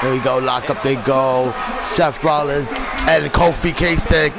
Here we go, lock up they go. Seth Rollins and Kofi Kingston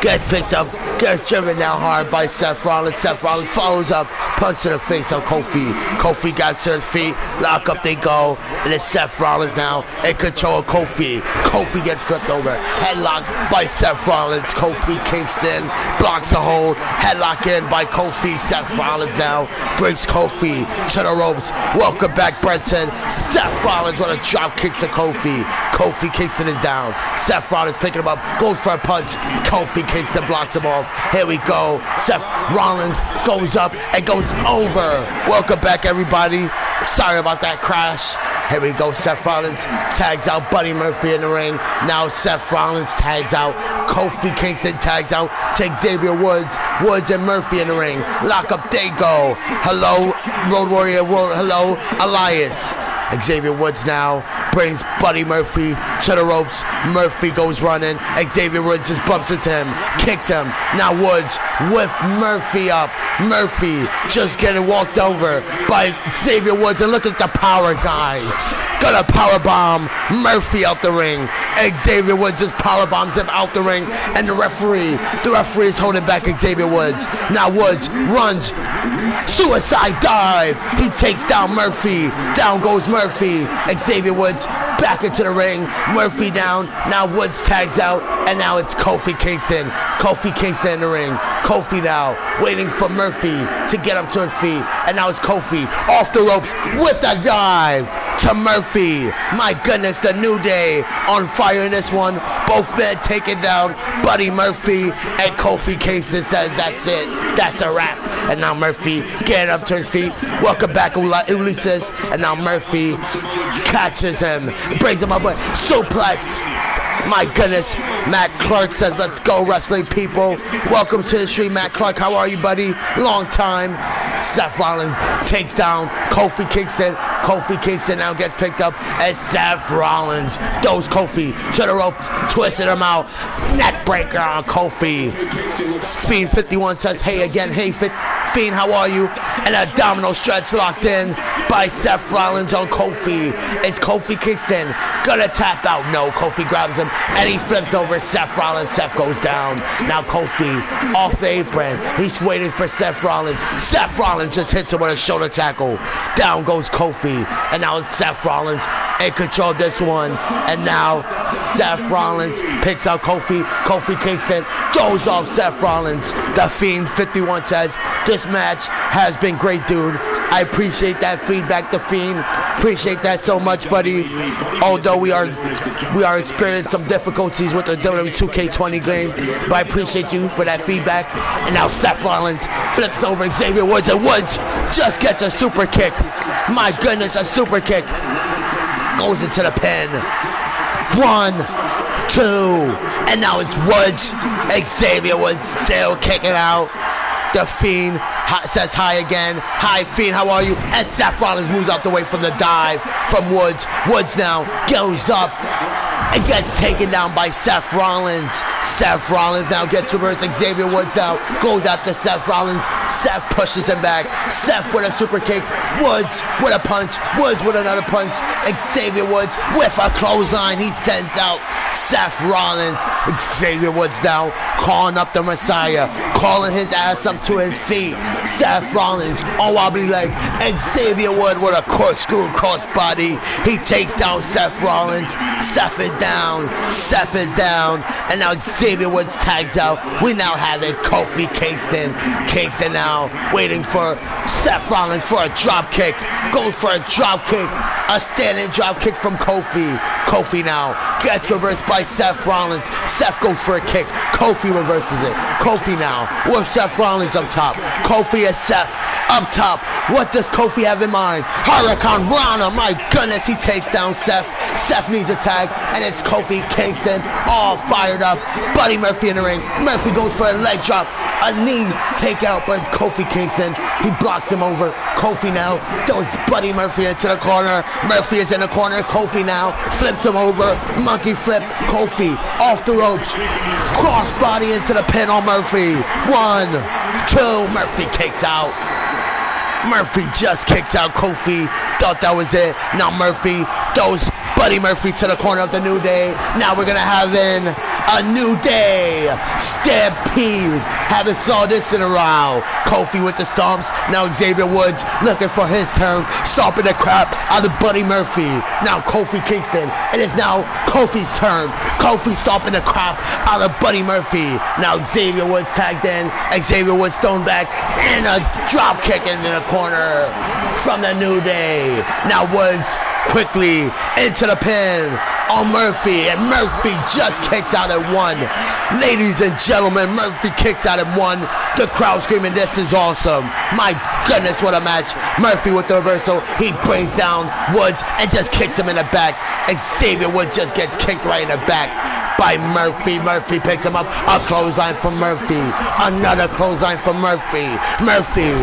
gets picked up, gets driven down hard by Seth Rollins. Seth Rollins follows up, punch to the face of Kofi. Kofi got to his feet, lock up they go, and it's Seth Rollins now in control of Kofi. Kofi gets flipped over, headlock by Seth Rollins. Kofi Kingston blocks the hold, headlock in by Kofi. Seth Rollins now brings Kofi to the ropes. Welcome back, Brenton. Seth Rollins with a drop kick to Kofi. Kofi Kingston is down. Seth Rollins picking him up, goes for a punch. Kofi Kingston blocks him off. Here we go. Seth Rollins goes up and goes over. Welcome back, everybody. Sorry about that crash. Here we go. Seth Rollins tags out Buddy Murphy in the ring. Now Seth Rollins tags out. Kofi Kingston tags out. Takes Xavier Woods and Murphy in the ring. Lock up, they go. Hello, Road Warrior. Hello, Elias. Xavier Woods now brings Buddy Murphy to the ropes. Murphy goes running. Xavier Woods just bumps into him, kicks him. Now Woods with Murphy up. Murphy just getting walked over by Xavier Woods, and look at the power, guys. Gonna power bomb Murphy out the ring. Xavier Woods just power bombs him out the ring, and the referee is holding back Xavier Woods. Now Woods runs, suicide dive. He takes down Murphy. Down goes Murphy. Xavier Woods back into the ring. Murphy down. Now Woods tags out, and now it's Kofi Kingston. Kofi Kingston in the ring. Kofi now waiting for Murphy to get up to his feet, and now it's Kofi off the ropes with a dive to Murphy. My goodness, the New Day on fire in this one. Both men taking down Buddy Murphy, and Kofi Kingston says that's it, that's a wrap. And now Murphy getting up to his feet. Welcome back, Ulysses. And now Murphy catches him, brings him up with suplex. My goodness, Matt Clark says, let's go, wrestling people. Welcome to the stream, Matt Clark. How are you, buddy? Long time. Seth Rollins takes down Kofi Kingston. Kofi Kingston now gets picked up, and Seth Rollins throws Kofi to the ropes, twisting him out. Neck breaker on Kofi. Fiend 51 says, hey again. Hey, Fiend, how are you? And a domino stretch locked in by Seth Rollins on Kofi. Is Kofi Kingston gonna tap out? No, Kofi grabs him, and he flips over Seth Rollins. Seth goes down. Now Kofi off the apron. He's waiting for Seth Rollins. Seth Rollins just hits him with a shoulder tackle. Down goes Kofi, and now it's Seth Rollins in control of this one. And now Seth Rollins picks out Kofi. Kofi Kingston goes off Seth Rollins. The Fiend 51 says, this match has been great, dude. I appreciate that feedback, The Fiend. Appreciate that so much, buddy. Although we are experiencing some difficulties with the Wwe 2k20 game, but I appreciate you for that feedback. And now Seth Rollins flips over Xavier Woods, and Woods just gets a super kick. My goodness, a super kick. Goes into the pin. 1, 2, and now it's Woods. Xavier Woods still kicking out. The Fiend says hi again. Hi, Fiend, how are you? And Seth Rollins moves out the way from the dive from Woods. Woods now goes up and gets taken down by Seth Rollins. Seth Rollins now gets reversed. Xavier Woods now goes after Seth Rollins. Seth pushes him back. Seth with a super kick. Woods with a punch. Woods with another punch. Xavier Woods with a clothesline. He sends out Seth Rollins. Xavier Woods now calling up the Messiah, calling his ass up to his feet. Seth Rollins on wobbly legs. Xavier Woods with a corkscrew crossbody. He takes down Seth Rollins. Seth is down. Seth is down. And now Xavier Woods tags out. We now have it. Kofi Kingston. Kingston now waiting for Seth Rollins for a drop kick. Goes for a drop kick. A standing drop kick from Kofi. Kofi now gets reversed by Seth Rollins. Seth goes for a kick. Kofi reverses it. Kofi now with Seth Rollins up top. Kofi and Seth up top. What does Kofi have in mind? Hurricane Rana. My goodness, he takes down Seth. Seth needs a tag, and it's Kofi Kingston all fired up. Buddy Murphy in the ring. Murphy goes for a leg drop. A knee takeout by Kofi Kingston. He blocks him over. Kofi now throws Buddy Murphy into the corner. Murphy is in the corner. Kofi now flips him over. Monkey flip. Kofi off the ropes. Crossbody into the pin on Murphy. 1, 2. Murphy kicks out. Murphy just kicks out Kofi. Thought that was it. Now Murphy Those Buddy Murphy to the corner of the New Day. Now we're gonna have in a New Day Stampede. Haven't saw this in a while. Kofi with the stomps. Now Xavier Woods looking for his turn, stomping the crap out of Buddy Murphy. Now Kofi Kingston. It is now Kofi's turn. Kofi stomping the crap out of Buddy Murphy. Now Xavier Woods tagged in. Xavier Woods thrown back and a drop kick into the corner from the New Day. Now Woods quickly into the pin on Murphy, and Murphy just kicks out at 1. Ladies and gentlemen, Murphy kicks out at 1. The crowd screaming, this is awesome. My goodness, what a match. Murphy with the reversal. He brings down Woods and just kicks him in the back. Xavier Woods just gets kicked right in the back by Murphy. Murphy picks him up. A clothesline from Murphy. Another clothesline from Murphy. Murphy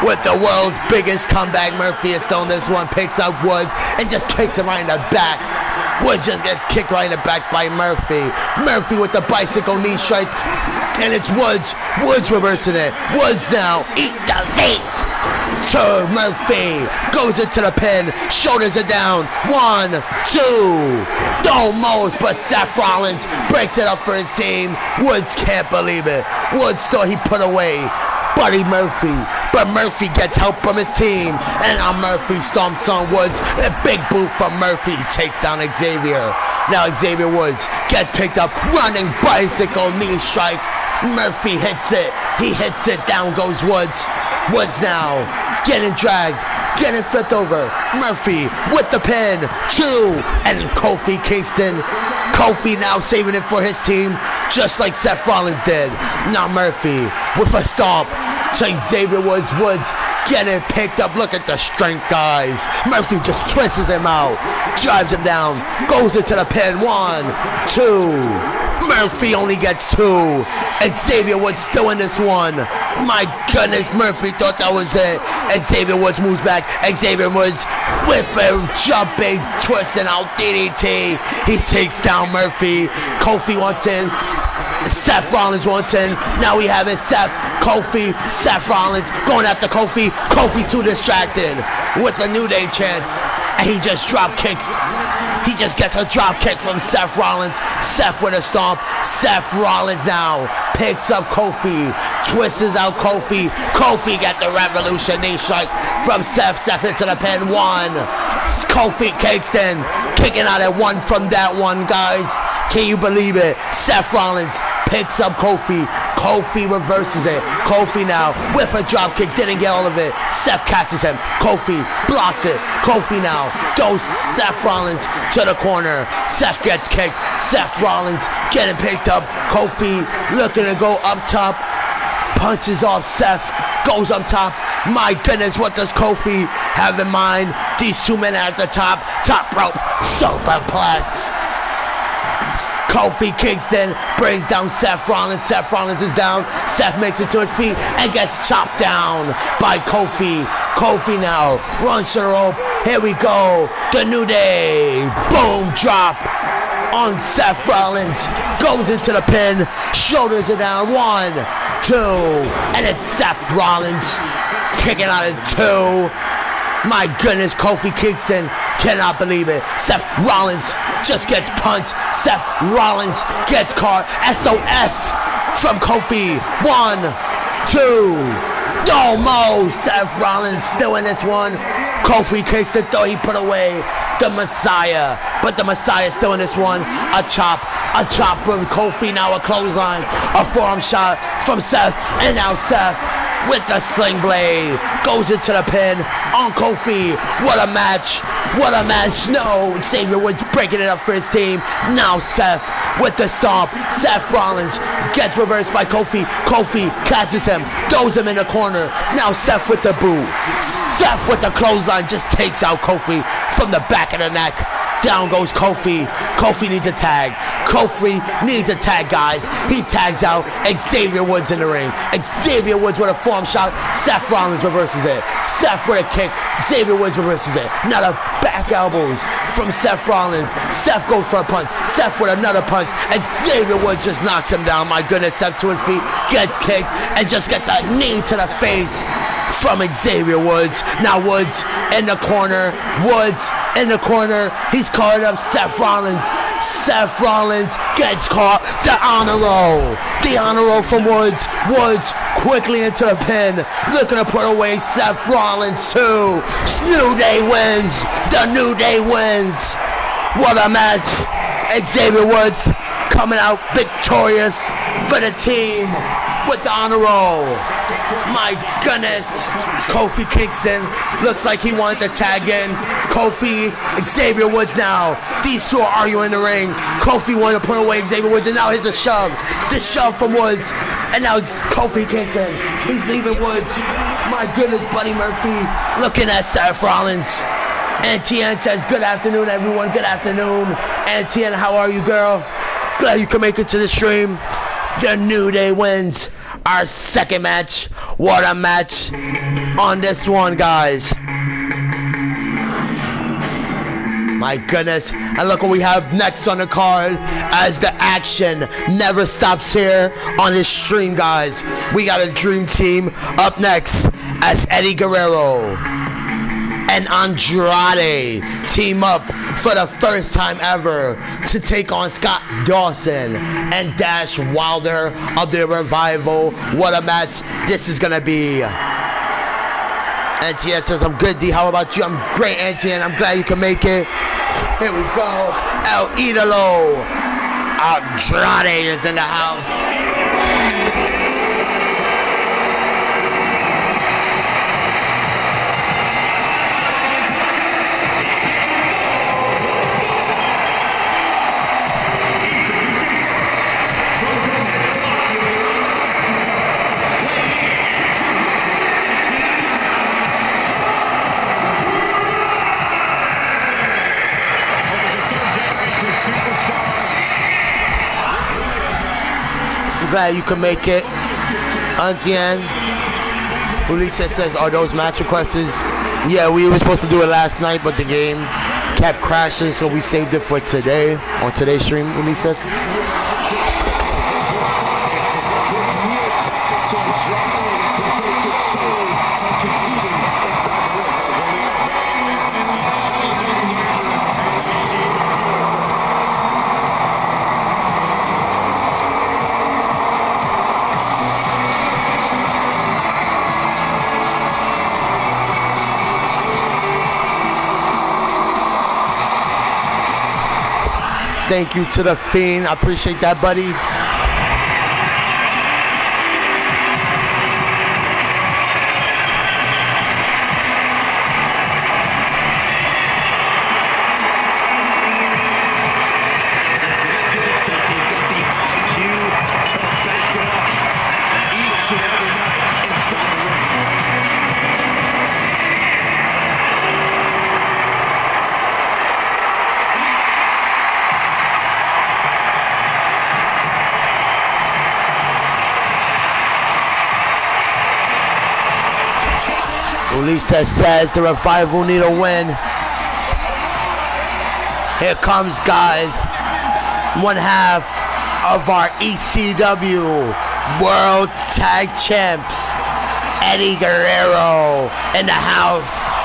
with the world's biggest comeback. Murphy is still in this one. Picks up Woods and just kicks him right in the back. Woods just gets kicked right in the back by Murphy. Murphy with the bicycle knee strike. And it's Woods. Woods reversing it. Woods now. Eat the date. To Murphy. Goes into the pin. Shoulders it down. 1, 2. Almost. But Seth Rollins breaks it up for his team. Woods can't believe it. Woods thought he put away Buddy Murphy, but Murphy gets help from his team, and now Murphy stomps on Woods. A big boot from Murphy takes down Xavier. Now Xavier Woods gets picked up, running bicycle knee strike. Murphy hits it. He hits it. Down goes Woods. Woods now getting dragged, getting flipped over. Murphy with the pin. 2, and Kofi Kingston. Kofi now saving it for his team, just like Seth Rollins did. Now Murphy with a stomp to Xavier Woods. Woods getting picked up. Look at the strength, guys. Murphy just twists him out, drives him down, goes into the pin. 1, 2. Murphy only gets 2. Xavier Woods still in this one. My goodness, Murphy thought that was it. Xavier Woods moves back. Xavier Woods with a jumping, twisting out DDT. He takes down Murphy. Kofi wants in. Seth Rollins wants in. Now we have it. Seth, Kofi, Seth Rollins going after Kofi. Kofi too distracted with the New Day chance. And he just drop kicks. He just gets a drop kick from Seth Rollins. Seth with a stomp. Seth Rollins now picks up Kofi. Twists out Kofi. Kofi got the Revolution knee strike from Seth. Seth into the pin. 1. Kofi Kingston kicking out at 1 from that one, guys. Can you believe it? Seth Rollins picks up Kofi. Kofi reverses it. Kofi now with a drop kick. Didn't get all of it. Seth catches him. Kofi blocks it. Kofi now goes Seth Rollins to the corner. Seth gets kicked. Seth Rollins getting picked up. Kofi looking to go up top. Punches off Seth. Goes up top. My goodness, what does Kofi have in mind? These 2 men at the top. Top rope. Superplex. Kofi Kingston brings down Seth Rollins. Seth Rollins is down. Seth makes it to his feet and gets chopped down by Kofi. Kofi now runs to the rope. Here we go. The New Day. Boom drop on Seth Rollins. Goes into the pin. Shoulders it down. 1, 2. And it's Seth Rollins kicking out at 2. My goodness, Kofi Kingston cannot believe it. Seth Rollins just gets punched. Seth Rollins gets caught. SOS from Kofi. 1, 2. Almost. Seth Rollins still in this one. Kofi Kingston thought he put away the Messiah, but the Messiah still in this one. A chop from Kofi. Now a clothesline. A forearm shot from Seth. And now Seth with the sling blade goes into the pin on Kofi. What a match. What a match. No, Xavier Woods breaking it up for his team. Now Seth with the stomp. Seth Rollins gets reversed by Kofi. Kofi catches him, throws him in the corner. Now Seth with the boot. Seth with the clothesline just takes out Kofi from the back of the neck. Down goes Kofi. Kofi needs a tag. Kofi needs a tag, guys. He tags out Xavier Woods in the ring. Xavier Woods with a forearm shot. Seth Rollins reverses it. Seth with a kick. Xavier Woods reverses it. Now the back elbows from Seth Rollins. Seth goes for a punch. Seth with another punch. Xavier Woods just knocks him down. My goodness, Seth to his feet, gets kicked, and just gets a knee to the face from Xavier Woods. Now Woods in the corner. Woods in the corner. He's caught up Seth Rollins. Seth Rollins gets caught. The honor roll. The honor roll from Woods. Woods quickly into the pin. Looking to put away Seth Rollins too. New Day wins. The New Day wins. What a match. Xavier Woods coming out victorious for the team with the honor roll. My goodness. Kofi Kingston looks like he wanted to tag in. Kofi, Xavier Woods now. These two are arguing in the ring. Kofi wanted to put away Xavier Woods, and now here's the shove. The shove from Woods. And now Kofi Kingston. He's leaving Woods. My goodness, Buddy Murphy looking at Seth Rollins. NTN says, good afternoon, everyone. Good afternoon. NTN, how are you, girl? Glad you can make it to the stream. The New Day wins our second match. What a match on this one, guys. My goodness. And look what we have next on the card as the action never stops here on this stream, guys. We got a dream team up next as Eddie Guerrero and Andrade team up for the first time ever to take on Scott Dawson and Dash Wilder of the Revival. What a match this is gonna be. NTN says, I'm good, D. How about you? I'm great, NTN. I'm glad you can make it. Here we go. El Idolo. Andrade is in the house. Glad you can make it. Antian. Ulysses says, are those match requests? Yeah, we were supposed to do it last night, but the game kept crashing, so we saved it for today, on today's stream, Ulysses. Thank you to the Fiend. I appreciate that, buddy. Lisa says the Revival need a win. Here comes, guys, one half of our ECW World Tag Champs, Eddie Guerrero in the house.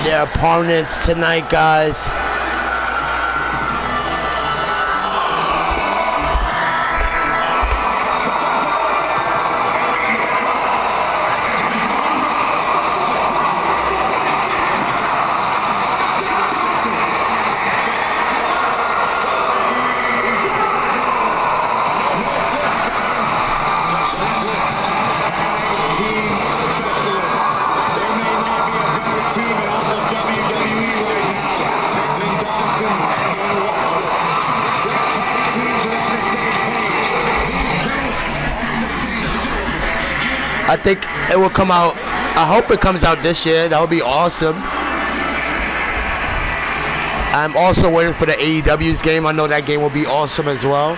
Their opponents tonight, guys. I think it will come out. I hope it comes out this year. That would be awesome. I'm also waiting for the AEW's game. I know that game will be awesome as well.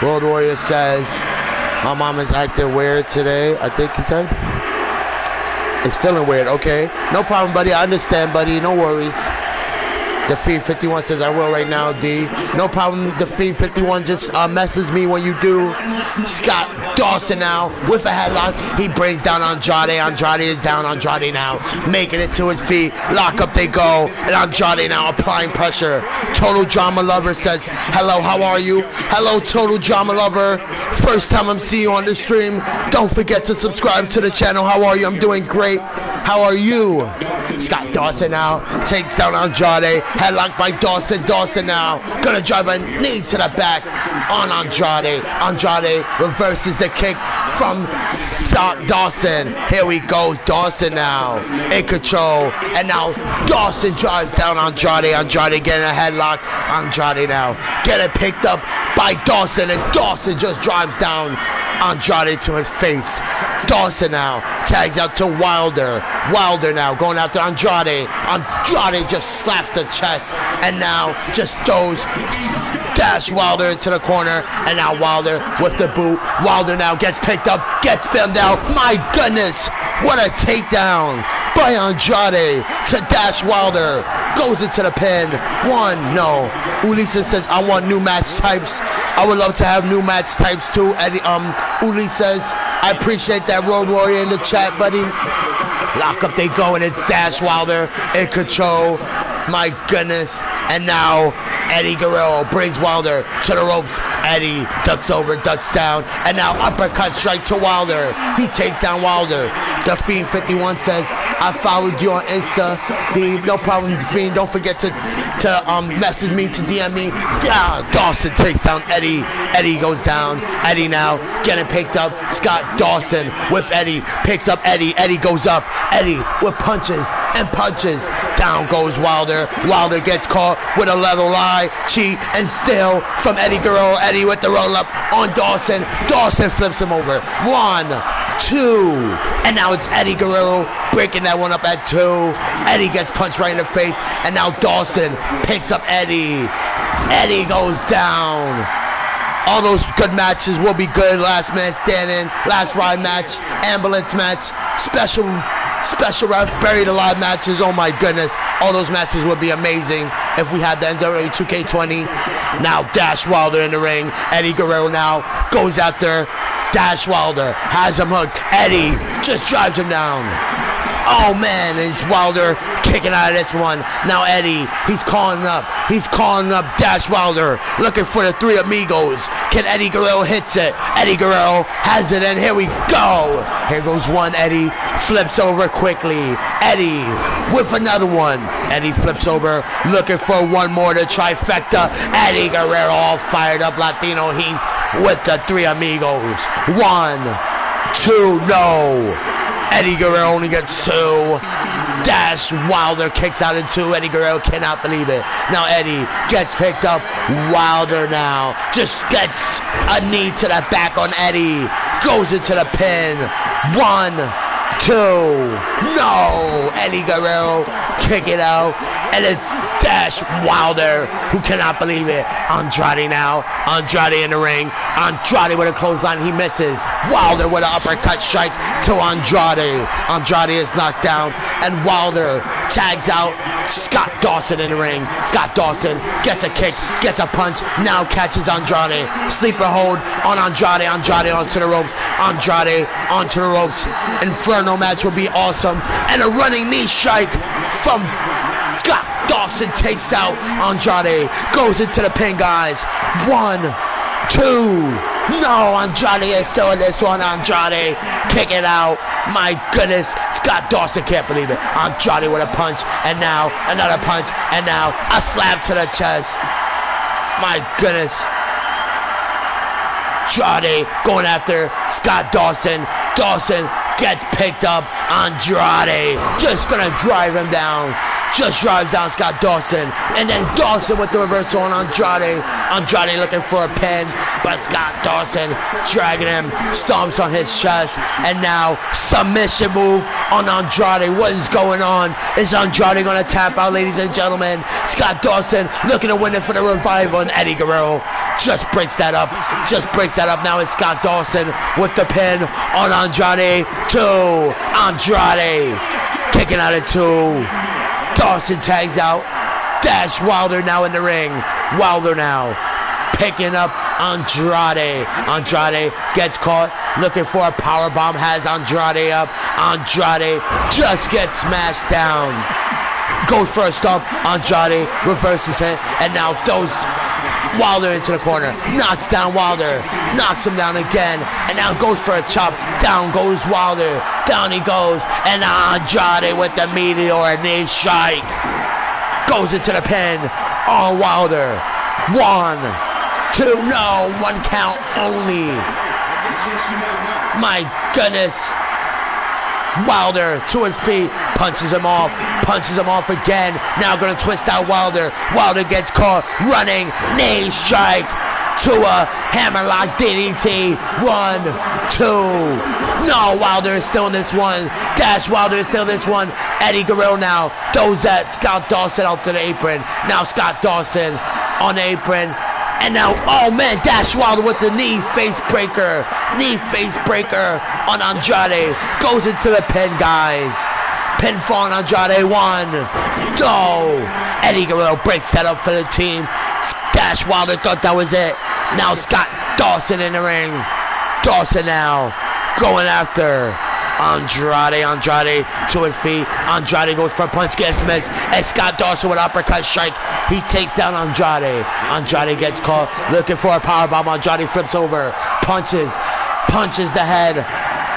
Road Warrior says, my mom is acting weird today, I think he said. It's feeling weird, okay. No problem, buddy. I understand, buddy. No worries. The Fiend 51 says, I will right now, D. No problem. The Fiend 51 just message me when you do. Scott Dawson now with a headlock. He brings down Andrade. Andrade is down. Andrade now making it to his feet. Lock up they go. And Andrade now applying pressure. Total Drama Lover says, hello, how are you? Hello, Total Drama Lover. First time I'm seeing you on the stream. Don't forget to subscribe to the channel. How are you? I'm doing great. How are you? Scott Dawson now takes down Andrade. Headlock by Dawson. Dawson now gonna drive a knee to the back on Andrade. Andrade reverses the kick from Dawson. Here we go. Dawson now in control. And now Dawson drives down Andrade. Andrade getting a headlock. Andrade now getting picked up by Dawson. And Dawson just drives down Andrade to his face. Dawson now tags out to Wilder. Wilder now going after Andrade. Andrade just slaps the chest and now just throws Dash Wilder into the corner. And now Wilder with the boot. Wilder now gets picked up, gets pinned down. My goodness, what a takedown by Andrade to Dash Wilder. Goes into the pin. One, no. Ulisa says, I want new match types. I would love to have new match types too. Eddie, Uli says, I appreciate that, Road Warrior, in the chat, buddy. Lock up they go, and it's Dash Wilder in control. My goodness. And now Eddie Guerrero brings Wilder to the ropes. Eddie ducks over, ducks down, and now uppercut strike to Wilder. He takes down Wilder. The Fiend 51 says, I followed you on Insta. No problem, Fiend. Don't forget to message me, to DM me. Yeah, Dawson takes down Eddie. Eddie goes down. Eddie now getting picked up. Scott Dawson with Eddie picks up Eddie. Eddie goes up. Eddie with punches and punches. Down goes Wilder. Wilder gets caught with a level lie, cheat, and still from Eddie Guerrero. Eddie with the roll up on Dawson. Dawson flips him over. 1, 2, and now it's Eddie Guerrero breaking that one up at 2. Eddie gets punched right in the face, and now Dawson picks up Eddie. Eddie goes down. All those good matches will be good. Last man standing, last ride match, ambulance match, special ref, buried alive matches. Oh my goodness, all those matches would be amazing if we had the Wwe 2k20. Now Dash Wilder in the ring. Eddie Guerrero now goes after Dash Wilder, has him hooked. Eddie just drives him down. Oh man, it's Wilder kicking out of this one. Now Eddie, he's calling up Dash Wilder, looking for the Three Amigos. Can Eddie Guerrero hits it? Eddie Guerrero has it, and here we go. Here goes one. Eddie flips over quickly. Eddie with another one. Eddie flips over, looking for one more, the trifecta. Eddie Guerrero all fired up, Latino Heat with the Three Amigos. 1, 2, no. Eddie Guerrero only gets 2. Dash Wilder kicks out in 2. Eddie Guerrero cannot believe it. Now Eddie gets picked up. Wilder now just gets a knee to the back on Eddie. Goes into the pin. 1, 2. No. Eddie Guerrero kick it out. And it's Dash Wilder who cannot believe it. Andrade now. Andrade in the ring. Andrade with a clothesline. He misses. Wilder with an uppercut strike to Andrade. Andrade is knocked down. And Wilder tags out Scott Dawson in the ring. Scott Dawson gets a kick, gets a punch. Now catches Andrade. Sleeper hold on Andrade. Andrade onto the ropes. Andrade onto the ropes. Inferno match will be awesome. And a running knee strike from Scott Dawson takes out Andrade. Goes into the pin, guys. 1, 2. No, Andrade is still in this one. Andrade kick it out. My goodness, Scott Dawson can't believe it. Andrade with a punch, and now another punch, and now a slap to the chest. My goodness. Andrade going after Scott Dawson. Dawson gets picked up. Andrade just gonna drive him down. Just drives down Scott Dawson. And then Dawson with the reversal on Andrade. Andrade looking for a pin. But Scott Dawson dragging him. Stomps on his chest. And now submission move on Andrade. What is going on? Is Andrade going to tap out, ladies and gentlemen? Scott Dawson looking to win it for the revival. And Eddie Guerrero just breaks that up. Just breaks that up. Now it's Scott Dawson with the pin on Andrade. 2. Andrade kicking out at 2. Dawson tags out. Dash Wilder now in the ring. Wilder now picking up Andrade. Andrade gets caught. Looking for a powerbomb. Has Andrade up. Andrade just gets smashed down. Goes for a stomp. Andrade reverses it. And now throws Wilder into the corner. Knocks down Wilder. Knocks him down again. And now goes for a chop. Down goes Wilder. Down he goes. And Andrade with the meteor knee strike. Goes into the pin on Wilder. 1, 2, no. 1 count only. My goodness. Wilder to his feet, punches him off again. Now gonna twist out Wilder. Wilder gets caught running, knee strike to a hammerlock DDT. 1, 2. No, Wilder is still in this one. Dash Wilder is still in this one. Eddie Guerrero now throws that Scott Dawson out to the apron. Now Scott Dawson on the apron. And now, oh man, Dash Wilder with the knee face breaker. Knee face breaker on Andrade. Goes into the pin, guys. Pinfall on Andrade. 1. Go. Eddie Guerrero breaks that up for the team. Dash Wilder thought that was it. Now Scott Dawson in the ring. Dawson now going after Andrade. Andrade to his feet. Andrade goes for a punch, gets missed. And Scott Dawson with uppercut strike. He takes down Andrade. Andrade gets caught looking for a powerbomb. Andrade flips over. Punches the head.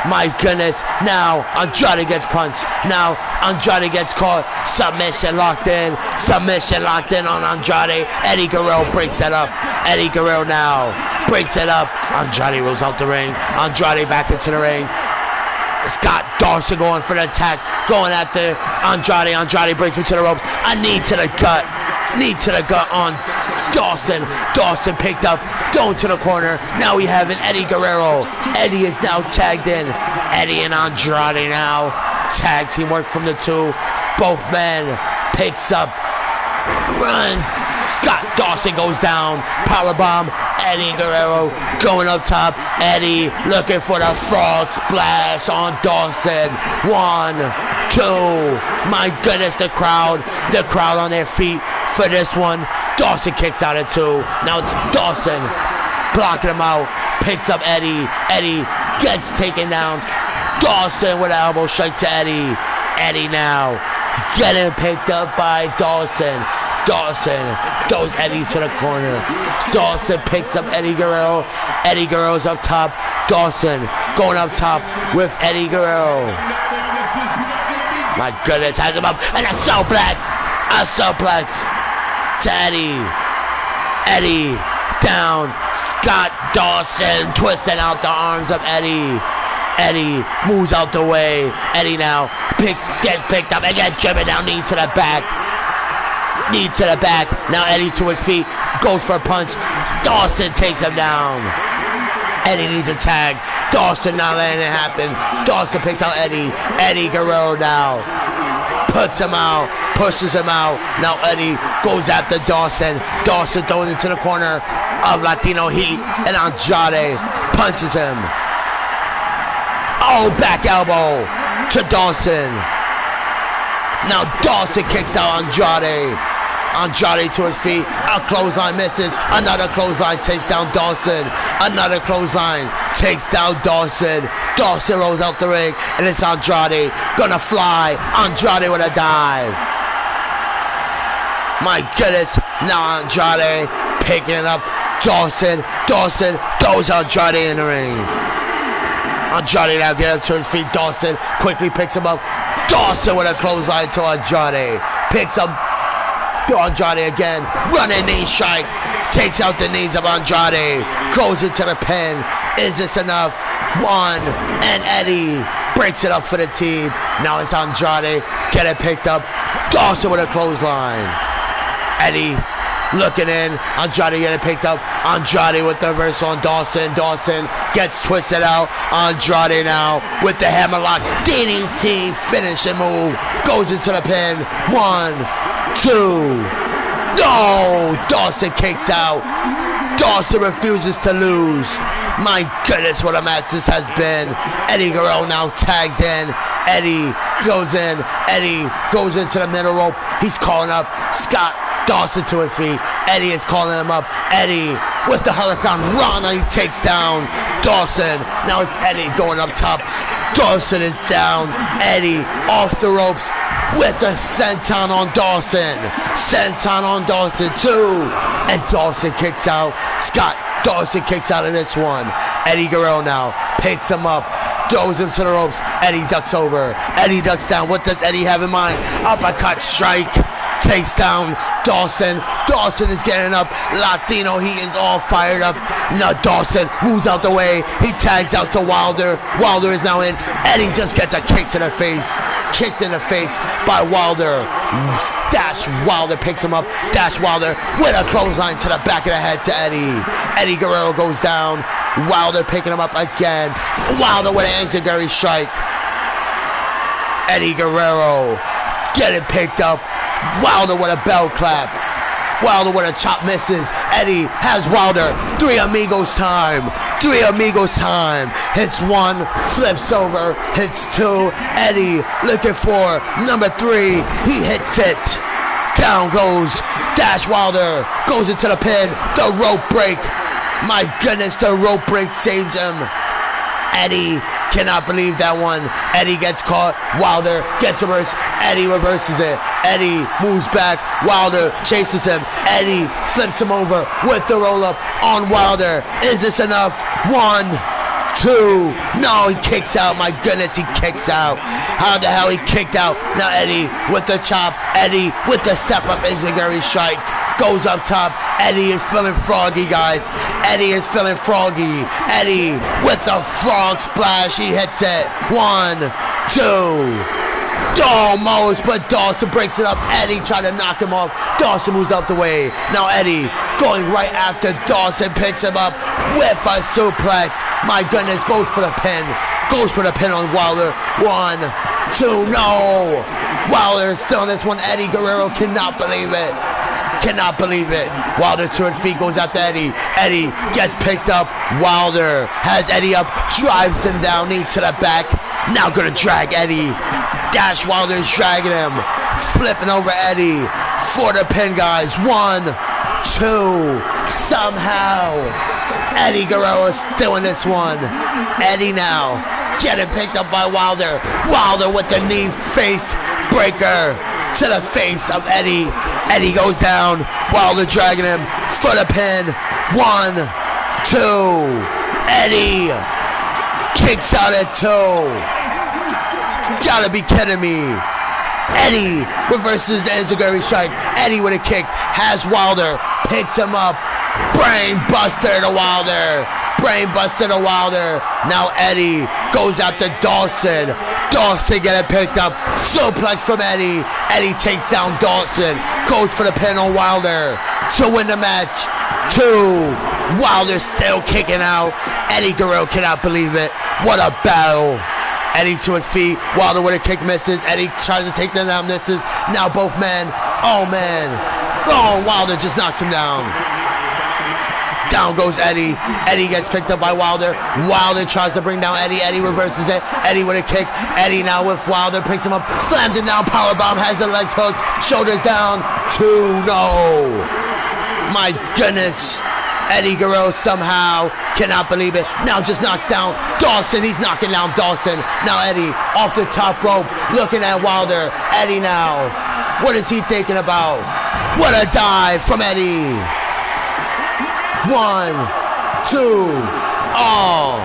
My goodness. Now Andrade gets punched. Now Andrade gets caught. Submission locked in. Submission locked in on Andrade. Eddie Guerrero breaks it up. Eddie Guerrero now breaks it up. Andrade rolls out the ring. Andrade back into the ring. Scott Dawson going for the attack. Going after Andrade. Andrade breaks him to the ropes. A knee to the gut. Knee to the gut on Dawson. Dawson picked up. Thrown to the corner. Now we have an Eddie Guerrero. Eddie is now tagged in. Eddie and Andrade now. Tag team work from the 2. Both men picks up. Run. Scott Dawson goes down. Powerbomb. Eddie Guerrero going up top. Eddie looking for the frog splash on Dawson. 1, 2. My goodness, the crowd on their feet for this one. Dawson kicks out at 2. Now it's Dawson blocking him out. Picks up Eddie. Eddie gets taken down. Dawson with an elbow strike to Eddie. Eddie now getting picked up by Dawson. Dawson throws Eddie to the corner. Dawson picks up Eddie Guerrero. Eddie Guerrero's up top. Dawson going up top with Eddie Guerrero. My goodness, has him up. And a suplex. A suplex to Eddie. Eddie down. Scott Dawson twisting out the arms of Eddie. Eddie moves out the way. Eddie now gets picked up and gets driven down, knee to the back. Knee to the back. Now Eddie to his feet. Goes for a punch. Dawson takes him down. Eddie needs a tag. Dawson not letting it happen. Dawson picks out Eddie. Eddie Guerrero now puts him out. Pushes him out. Now Eddie goes after Dawson. Dawson throws into the corner of Latino Heat. And Andrade punches him. Oh, back elbow to Dawson. Now Dawson kicks out Andrade. Andrade to his feet. A clothesline misses. Another clothesline takes down Dawson. Another clothesline takes down Dawson. Dawson rolls out the ring. And it's Andrade. Gonna fly. Andrade with a dive. My goodness. Now Andrade picking up Dawson. Dawson throws Andrade in the ring. Andrade now get up to his feet. Dawson quickly picks him up. Dawson with a clothesline to Andrade. Picks up Andrade again. Running knee strike. Takes out the knees of Andrade. Goes into the pin. Is this enough? 1. And Eddie breaks it up for the team. Now it's Andrade, get it picked up. Dawson with a clothesline. Eddie looking in, Andrade getting picked up. Andrade with the reverse on Dawson. Dawson gets twisted out. Andrade now with the hammerlock. DDT finishing move. Goes into the pin. 1, 2. No! Dawson kicks out. Dawson refuses to lose. My goodness, what a match this has been. Eddie Guerrero now tagged in. Eddie goes in. Eddie goes into the middle rope. He's calling up Scott Dawson to his feet. Eddie is calling him up. Eddie with the Hurricane Rana. He takes down Dawson. Now it's Eddie going up top. Dawson is down. Eddie off the ropes with the senton on Dawson. Senton on Dawson too. And Dawson kicks out. Scott Dawson kicks out of this one. Eddie Guerrero now picks him up. Throws him to the ropes. Eddie ducks over. Eddie ducks down. What does Eddie have in mind? Uppercut strike. Takes down Dawson. Dawson is getting up. Latino, he is all fired up. Now Dawson moves out the way. He tags out to Wilder. Wilder is now in. Eddie just gets a kick to the face. Kicked in the face by Wilder. Dash Wilder picks him up. Dash Wilder with a clothesline to the back of the head to Eddie. Eddie Guerrero goes down. Wilder picking him up again. Wilder with an enziguri strike. Eddie Guerrero getting picked up. Wilder with a bell clap. Wilder with a chop misses. Eddie has Wilder. Three Amigos time. Three Amigos time. Hits one, flips over, hits two. Eddie looking for number three. He hits it. Down goes Dash Wilder. Goes into the pin. The rope break. My goodness, the rope break saves him. Eddie cannot believe that one. Eddie gets caught. Wilder gets reversed. Eddie reverses it. Eddie moves back. Wilder chases him. Eddie flips him over with the roll-up on Wilder. Is this enough? 1, 2. No, he kicks out. My goodness, he kicks out. How the hell he kicked out? Now Eddie with the chop. Eddie with the step-up enziguri strike. Goes up top. Eddie is feeling froggy, guys. Eddie is feeling froggy. Eddie with the frog splash. He hits it. 1, 2. Almost, but Dawson breaks it up. Eddie trying to knock him off. Dawson moves out the way. Now Eddie going right after Dawson, picks him up with a suplex. My goodness, goes for the pin. Goes for the pin on Wilder. 1, 2, no. Wilder is still in this one. Eddie Guerrero cannot believe it. Cannot believe it. Wilder to his feet, goes after Eddie. Eddie gets picked up. Wilder has Eddie up, drives him down, knee to the back. Now gonna drag Eddie. Dash Wilder is dragging him. Flipping over Eddie for the pin, guys. 1, 2. Somehow Eddie Guerrero is still in this one. Eddie now getting picked up by Wilder. Wilder with the knee face breaker to the face of Eddie. Eddie goes down. Wilder dragging him for the pin. 1, 2. Eddie kicks out at 2. Gotta be kidding me. Eddie reverses the enziguri strike. Eddie with a kick. Has Wilder. Picks him up. Brain buster to Wilder. Brain buster to Wilder. Now Eddie goes after Dawson. Dawson getting picked up. Suplex from Eddie. Eddie takes down Dawson. Goes for the pin on Wilder to win the match. 2. Wilder still kicking out. Eddie Guerrero cannot believe it. What a battle. Eddie to his feet. Wilder with a kick, misses. Eddie tries to take them down, misses. Now both men. Oh man. Oh, Wilder just knocks him down. Down goes Eddie. Eddie gets picked up by Wilder. Wilder tries to bring down Eddie. Eddie reverses it. Eddie with a kick. Eddie now with Wilder, picks him up, slams him down, powerbomb, has the legs hooked, shoulders down. 2, no. My goodness. Eddie Guerrero somehow cannot believe it. Now just knocks down Dawson. He's knocking down Dawson. Now Eddie off the top rope, looking at Wilder. Eddie now, what is he thinking about? What a dive from Eddie. 1, 2. Oh,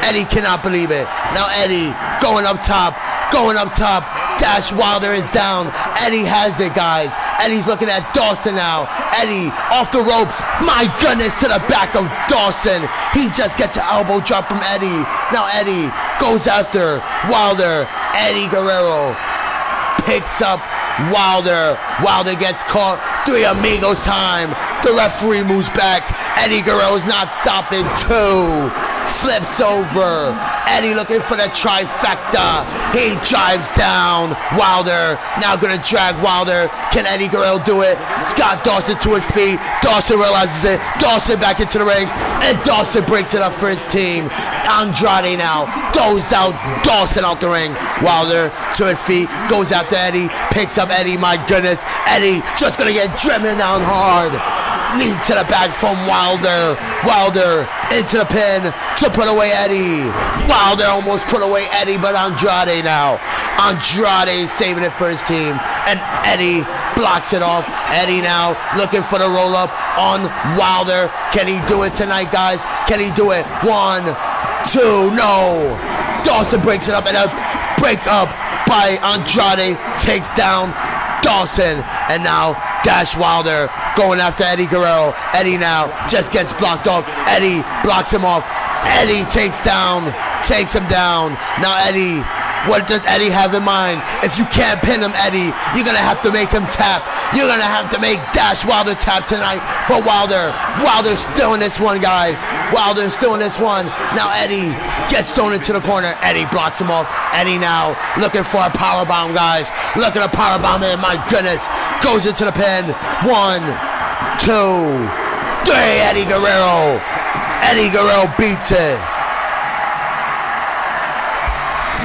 Eddie cannot believe it. Now Eddie going up top, going up top. Dash Wilder is down. Eddie has it, guys. Eddie's looking at Dawson now. Eddie off the ropes. My goodness, to the back of Dawson. He just gets an elbow drop from Eddie. Now Eddie goes after Wilder. Eddie Guerrero picks up Wilder. Wilder gets caught. Three Amigos time. The referee moves back. Eddie Guerrero's not stopping. Two. Flips over. Eddie looking for the trifecta. He drives down Wilder. Now gonna drag Wilder. Can Eddie Guerrero do it? Got Dawson to his feet. Dawson realizes it. Dawson back into the ring. And Dawson breaks it up for his team. Andrade now goes out. Dawson out the ring. Wilder to his feet. Goes after Eddie. Picks up Eddie. My goodness. Eddie just gonna get driven down hard. Knee to the back from Wilder. Wilder into the pin to put away Eddie. Wilder almost put away Eddie, but Andrade now. Andrade saving it for his team. And Eddie blocks it off. Eddie now looking for the roll-up on Wilder. Can he do it tonight, guys? Can he do it? 1, 2, no. Dawson breaks it up, and a break up by Andrade takes down Dawson. And now Dash Wilder going after Eddie Guerrero. Eddie now just gets blocked off. Eddie blocks him off. Eddie takes him down. Now Eddie, what does Eddie have in mind? If you can't pin him, Eddie, you're gonna have to make him tap. You're gonna have to make Dash Wilder tap tonight. But Wilder's still in this one, guys. Wilder's still in this one. Now Eddie gets thrown into the corner. Eddie blocks him off. Eddie now looking for a powerbomb, guys. Looking to powerbomb in. My goodness. Goes into the pin. 1, 2, 3. Eddie Guerrero. Eddie Guerrero beats it.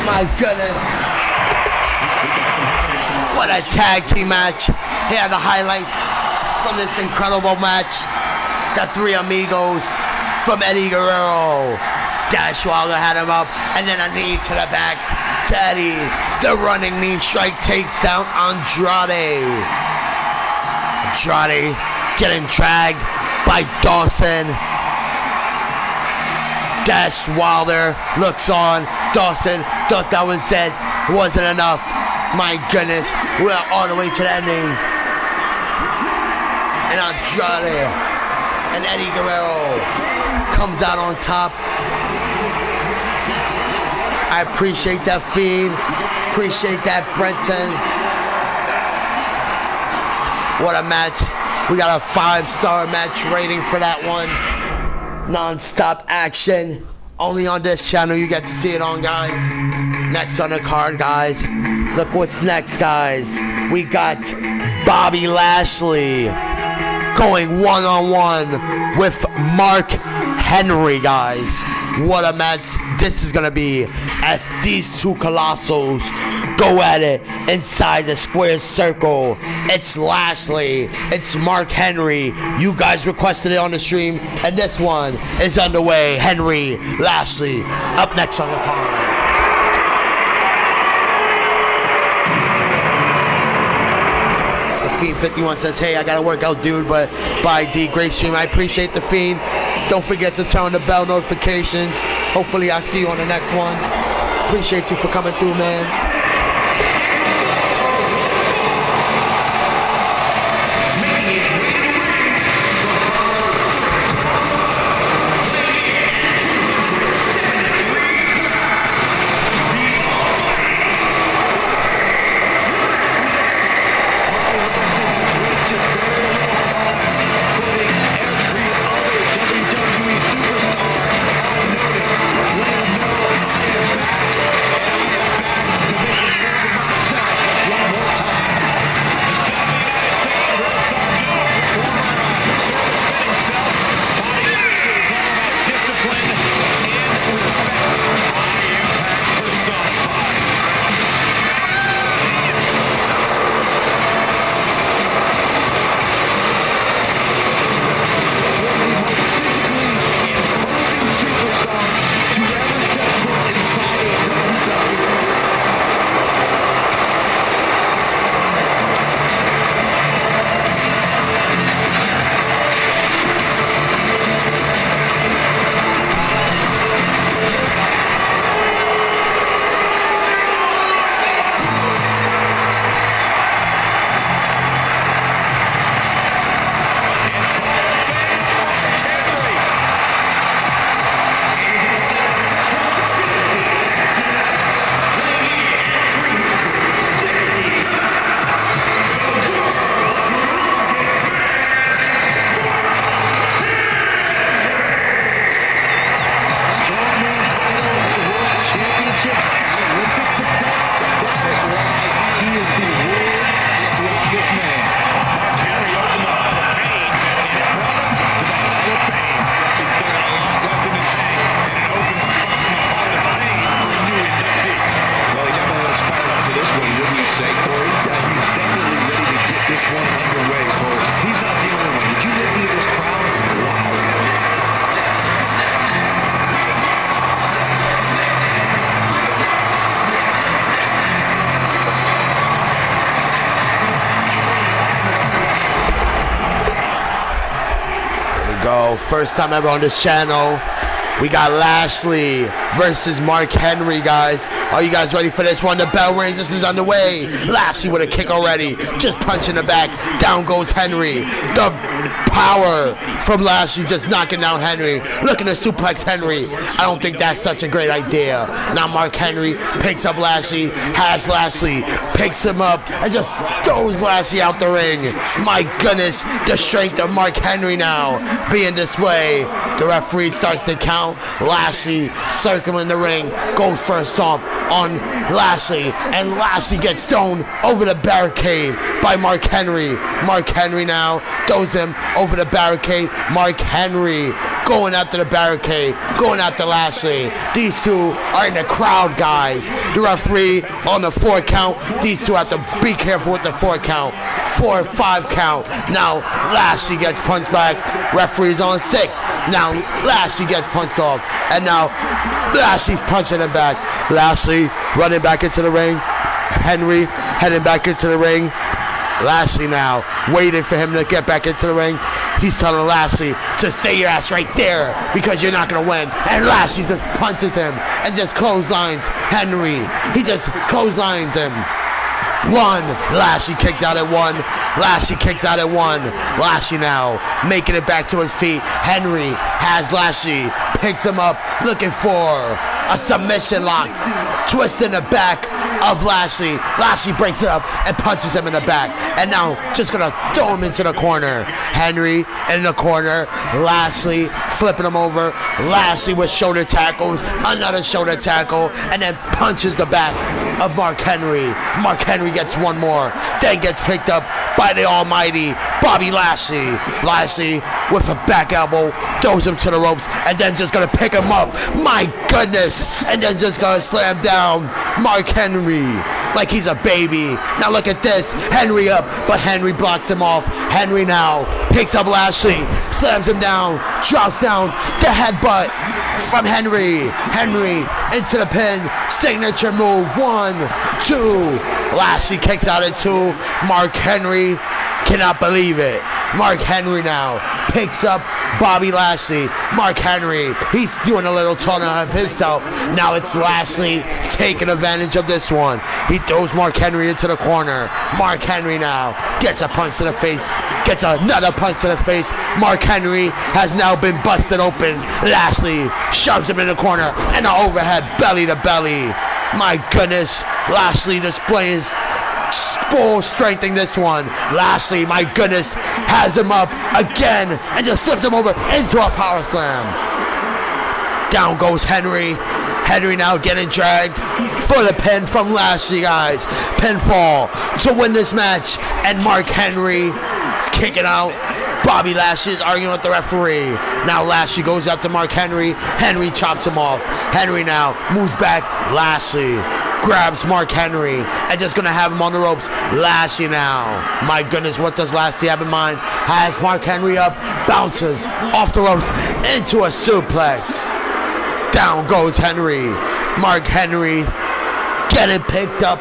My goodness. What a tag team match. Here are the highlights from this incredible match. The three Amigos from Eddie Guerrero. Dash Wilder had him up, and then a knee to the back to Eddie. The running knee strike takes down Andrade. Andrade getting dragged by Dawson. Dash Wilder looks on. Dawson thought that was it. Wasn't enough. My goodness. We're all the way to the ending. And Andrade and Eddie Guerrero comes out on top. I appreciate that Fiend. Appreciate that Brenton. What a match. We got a 5-star match rating for that one. Non-stop action. Only on this channel you get to see it on, guys. Next on the card, guys. Look what's next, guys. We got Bobby Lashley going one-on-one with Mark Henry, guys. What a match this is gonna be, as these two colossals go at it inside the square circle. It's Lashley, it's Mark Henry. You guys requested it on the stream, and this one is underway. Henry, Lashley, up next on the card. Fiend 51 says, hey, I gotta work out, dude, but by D, great stream. I appreciate the Fiend. Don't forget to turn on the bell notifications. Hopefully I see you on the next one. Appreciate you for coming through, man. First time ever on this channel. We got Lashley versus Mark Henry, guys. Are you guys ready for this one? The bell rings. This is underway. Lashley with a kick already. Just punch in the back. Down goes Henry. The power from Lashley just knocking down Henry. Looking to suplex Henry. I don't think that's such a great idea. Now Mark Henry picks up Lashley. Has Lashley. Picks him up. And just throws Lashley out the ring. My goodness. The strength of Mark Henry now being displayed. The referee starts to count. Lashley circling the ring, goes for a stomp on Lashley, and Lashley gets thrown over the barricade by Mark Henry. Mark Henry now throws him over the barricade. Mark Henry going after the barricade, going after Lashley. These two are in the crowd, guys. The referee on the 4 count. These two have to be careful with the 4 count. 4 or 5 count. Now Lashley gets punched back. Referee's on 6. Now Lashley gets punched off. And now Lashley's punching him back. Lashley running back into the ring. Henry heading back into the ring. Lashley now waiting for him to get back into the ring. He's telling Lashley to stay your ass right there because you're not going to win. And Lashley just punches him and just clotheslines Henry. He just clotheslines him. 1. Lashley kicks out at 1. Lashley kicks out at 1. Lashley now making it back to his feet. Henry has Lashley. Picks him up. Looking for a submission lock. Twisting the back of Lashley. Lashley breaks it up and punches him in the back. And now just going to throw him into the corner. Henry in the corner. Lashley flipping him over. Lashley with shoulder tackles. Another shoulder tackle. And then punches the back of Mark Henry. Mark Henry gets one more. Then gets picked up by the almighty Bobby Lashley. Lashley with a back elbow. Throws him to the ropes. And then just going to pick him up. My goodness. And then just going to slam down Mark Henry like he's a baby. Now look at this. Henry up, but Henry blocks him off. Henry now picks up Lashley, slams him down, drops down the headbutt from Henry. Henry into the pin. Signature move. 1, 2. Lashley kicks out at 2. Mark Henry cannot believe it. Mark Henry now picks up Bobby Lashley. Mark Henry, he's doing a little ton of himself. Now it's Lashley taking advantage of this one. He throws Mark Henry into the corner. Mark Henry now gets a punch to the face. Gets another punch to the face. Mark Henry has now been busted open. Lashley shoves him in the corner and an overhead belly to belly. My goodness, Lashley displaying his full strength in this one. Lashley, my goodness, has him up again and just slipped him over into a power slam. Down goes Henry. Henry now getting dragged for the pin from Lashley, guys. Pinfall to win this match. And Mark Henry is kicking out. Bobby Lashley is arguing with the referee. Now Lashley goes after Mark Henry. Henry chops him off. Henry now moves back. Lashley grabs Mark Henry and just gonna have him on the ropes. Lashley now. My goodness, what does Lashley have in mind? Has Mark Henry up, bounces off the ropes into a suplex. Down goes Henry. Mark Henry getting picked up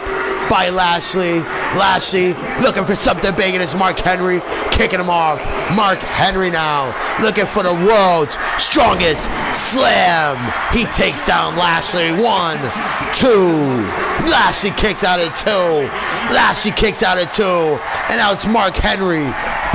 by Lashley. Lashley looking for something big, and it's Mark Henry kicking him off. Mark Henry now looking for the world's strongest slam. He takes down Lashley. 1, 2. Lashley kicks out at 2. Lashley kicks out at 2. And now it's Mark Henry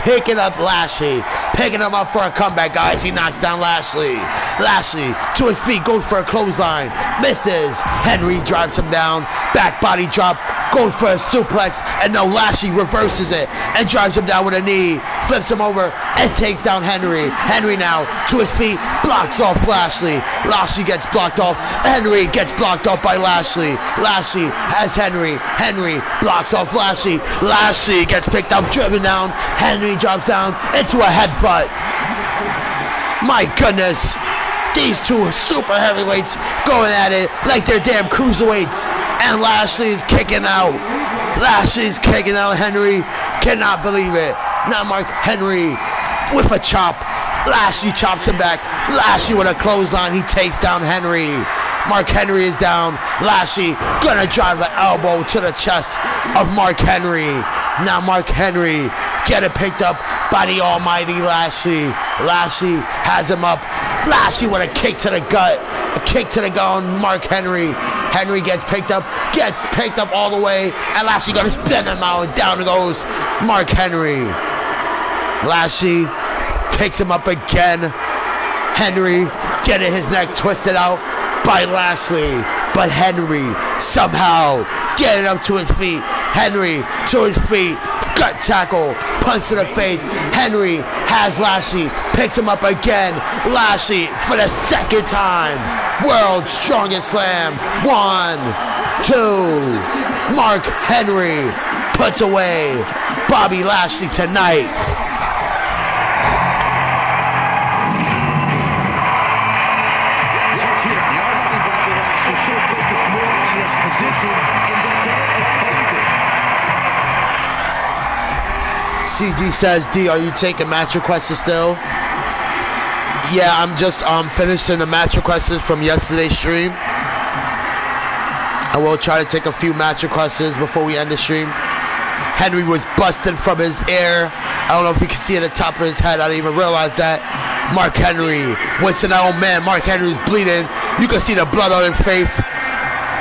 picking up Lashley. Picking him up for a comeback, guys. He knocks down Lashley. Lashley to his feet, goes for a clothesline. Misses. Henry drives him down. Back body drop. Goes for a suplex. And now Lashley reverses it and drives him down with a knee. Flips him over and takes down Henry. Henry now to his feet. Blocks off Lashley. Lashley gets blocked off. Henry gets blocked off by Lashley. Lashley has Henry. Henry blocks off Lashley. Lashley gets picked up, driven down. Henry drops down into a headbutt. My goodness. These two super heavyweights going at it like they're damn cruiserweights. And Lashley's kicking out. Lashley's kicking out. Henry cannot believe it. Now Mark Henry with a chop. Lashley chops him back. Lashley with a clothesline. He takes down Henry. Mark Henry is down. Lashley gonna drive an elbow to the chest of Mark Henry. Now Mark Henry getting picked up by the almighty Lashley. Lashley has him up. Lashley with a kick to the gut. A kick to the gut on Mark Henry. Henry gets picked up all the way, and Lashley gonna spin him out, and down goes Mark Henry. Lashley picks him up again. Henry getting his neck twisted out by Lashley, but Henry somehow getting up to his feet. Henry to his feet, gut tackle, punch to the face. Henry has Lashley, picks him up again. Lashley for the second time. World's Strongest Slam. 1, 2. Mark Henry puts away Bobby Lashley tonight. CG says, D, are you taking match requests still? Yeah, I'm just finishing the match requests from yesterday's stream. I will try to take a few match requests before we end the stream. Henry was busted from his ear. I don't know if you can see at the top of his head. I didn't even realize that. Mark Henry went to that old man. Mark Henry's bleeding. You can see the blood on his face.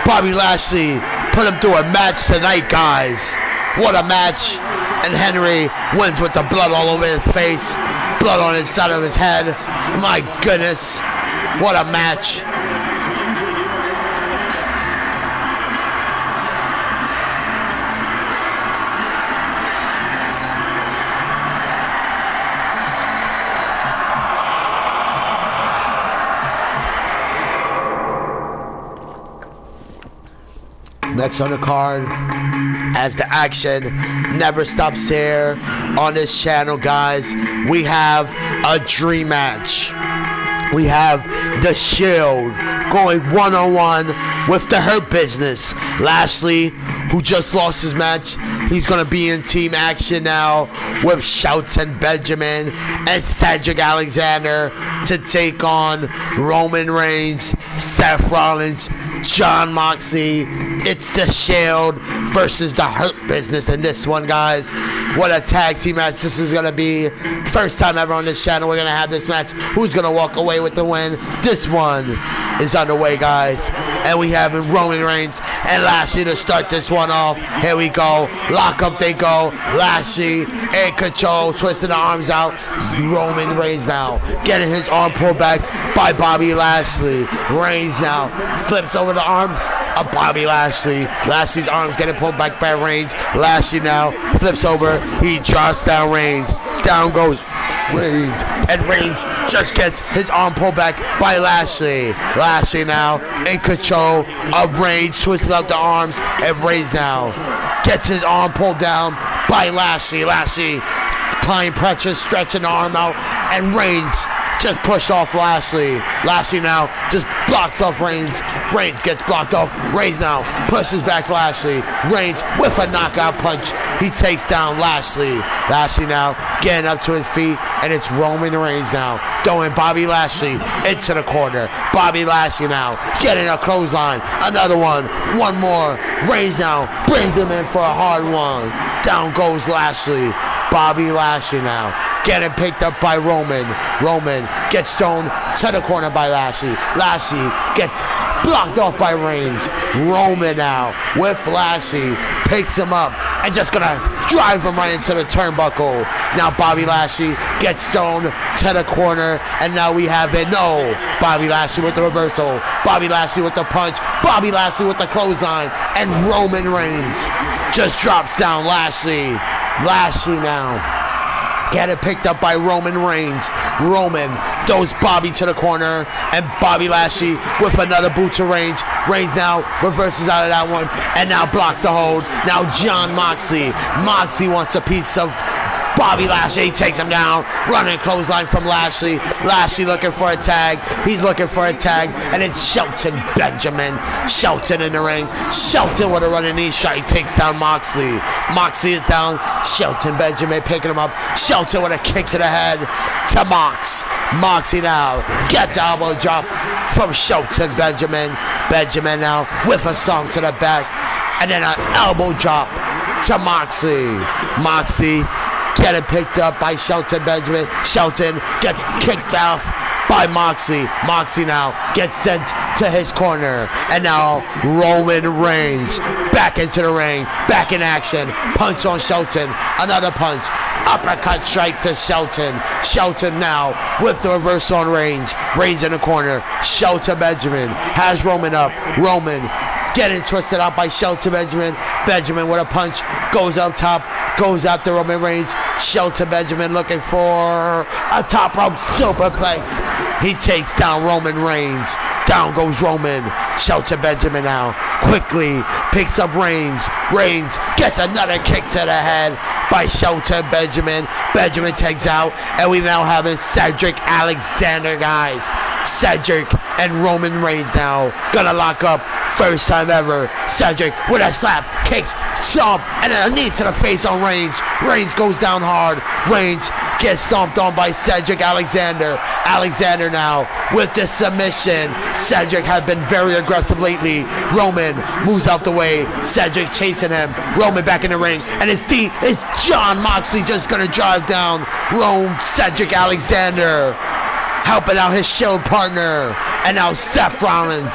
Bobby Lashley put him through a match tonight, guys. What a match. And Henry wins with the blood all over his face, blood on his side of his head. My goodness, what a match. Next on the card, as the action never stops here on this channel, guys, we have a dream match. We have the Shield going one-on-one with the Hurt Business. Lashley, who just lost his match, he's going to be in team action now with Shelton Benjamin and Cedric Alexander to take on Roman Reigns, Seth Rollins, Jon Moxley. It's the Shield versus the Hurt Business in this one, guys. What a tag team match this is going to be. First time ever on this channel we're going to have this match. Who's going to walk away with the win? This one is underway, guys. And we have Roman Reigns and Lashley to start this one off. Here we go. Lock up they go. Lashley in control, twisting the arms out. Roman Reigns now getting his arm pulled back by Bobby Lashley. Reigns now flips over the arms of Bobby Lashley. Lashley's arms getting pulled back by Reigns. Lashley now flips over. He drops down Reigns. Down goes Reigns, and Reigns just gets his arm pulled back by Lashley. Lashley now in control of Reigns, twisting out the arms, and Reigns now gets his arm pulled down by Lashley. Lashley applying pressure, stretching the arm out, and Reigns just pushed off Lashley. Lashley now just blocks off Reigns. Reigns gets blocked off. Reigns now pushes back Lashley. Reigns with a knockout punch. He takes down Lashley. Lashley now getting up to his feet, and it's Roman Reigns now throwing Bobby Lashley into the corner. Bobby Lashley now getting a clothesline. Another one. One more. Reigns now brings him in for a hard one. Down goes Lashley. Bobby Lashley now getting picked up by Roman. Roman gets thrown to the corner by Lashley. Lashley gets blocked off by Reigns. Roman now with Lashley picks him up and just gonna drive him right into the turnbuckle. Now Bobby Lashley gets thrown to the corner, and now we have it. No, Bobby Lashley with the reversal. Bobby Lashley with the punch. Bobby Lashley with the clothesline, and Roman Reigns just drops down Lashley. Lashley now getting picked up by Roman Reigns. Roman throws Bobby to the corner, and Bobby Lashley with another boot to Reigns. Reigns now reverses out of that one, and now blocks the hold. Now Jon Moxley. Moxley wants a piece of Bobby Lashley. He takes him down. Running clothesline from Lashley. Lashley looking for a tag. He's looking for a tag, and it's Shelton Benjamin. Shelton in the ring. Shelton with a running knee shot. He takes down Moxley. Moxley is down. Shelton Benjamin picking him up. Shelton with a kick to the head to Mox. Moxley now gets elbow drop from Shelton Benjamin. Benjamin now with a stomp to the back, and then an elbow drop to Moxley. Moxley getting picked up by Shelton Benjamin. Shelton gets kicked off by Moxley. Moxley now gets sent to his corner. And now Roman Reigns back into the ring, back in action. Punch on Shelton, another punch. Uppercut strike to Shelton. Shelton now with the reversal on Reigns. Reigns in the corner. Shelton Benjamin has Roman up. Roman getting twisted out by Shelton Benjamin. Benjamin with a punch, goes up top, goes after Roman Reigns. Shelton Benjamin looking for a top rope superplex. He takes down Roman Reigns. Down goes Roman. Shelton Benjamin now quickly picks up Reigns. Reigns gets another kick to the head by Shelton Benjamin. Benjamin takes out, and we now have a Cedric Alexander, guys. Cedric and Roman Reigns now gonna lock up. First time ever. Cedric with a slap, kicks, stomp, and then a knee to the face on Reigns. Reigns goes down hard. Reigns gets stomped on by Cedric Alexander. Alexander now with the submission. Cedric has been very aggressive lately. Roman moves out the way. Cedric chasing him. Roman back in the ring. And it's Jon Moxley just gonna drive down Cedric Alexander, helping out his Shield partner. And now Seth Rollins.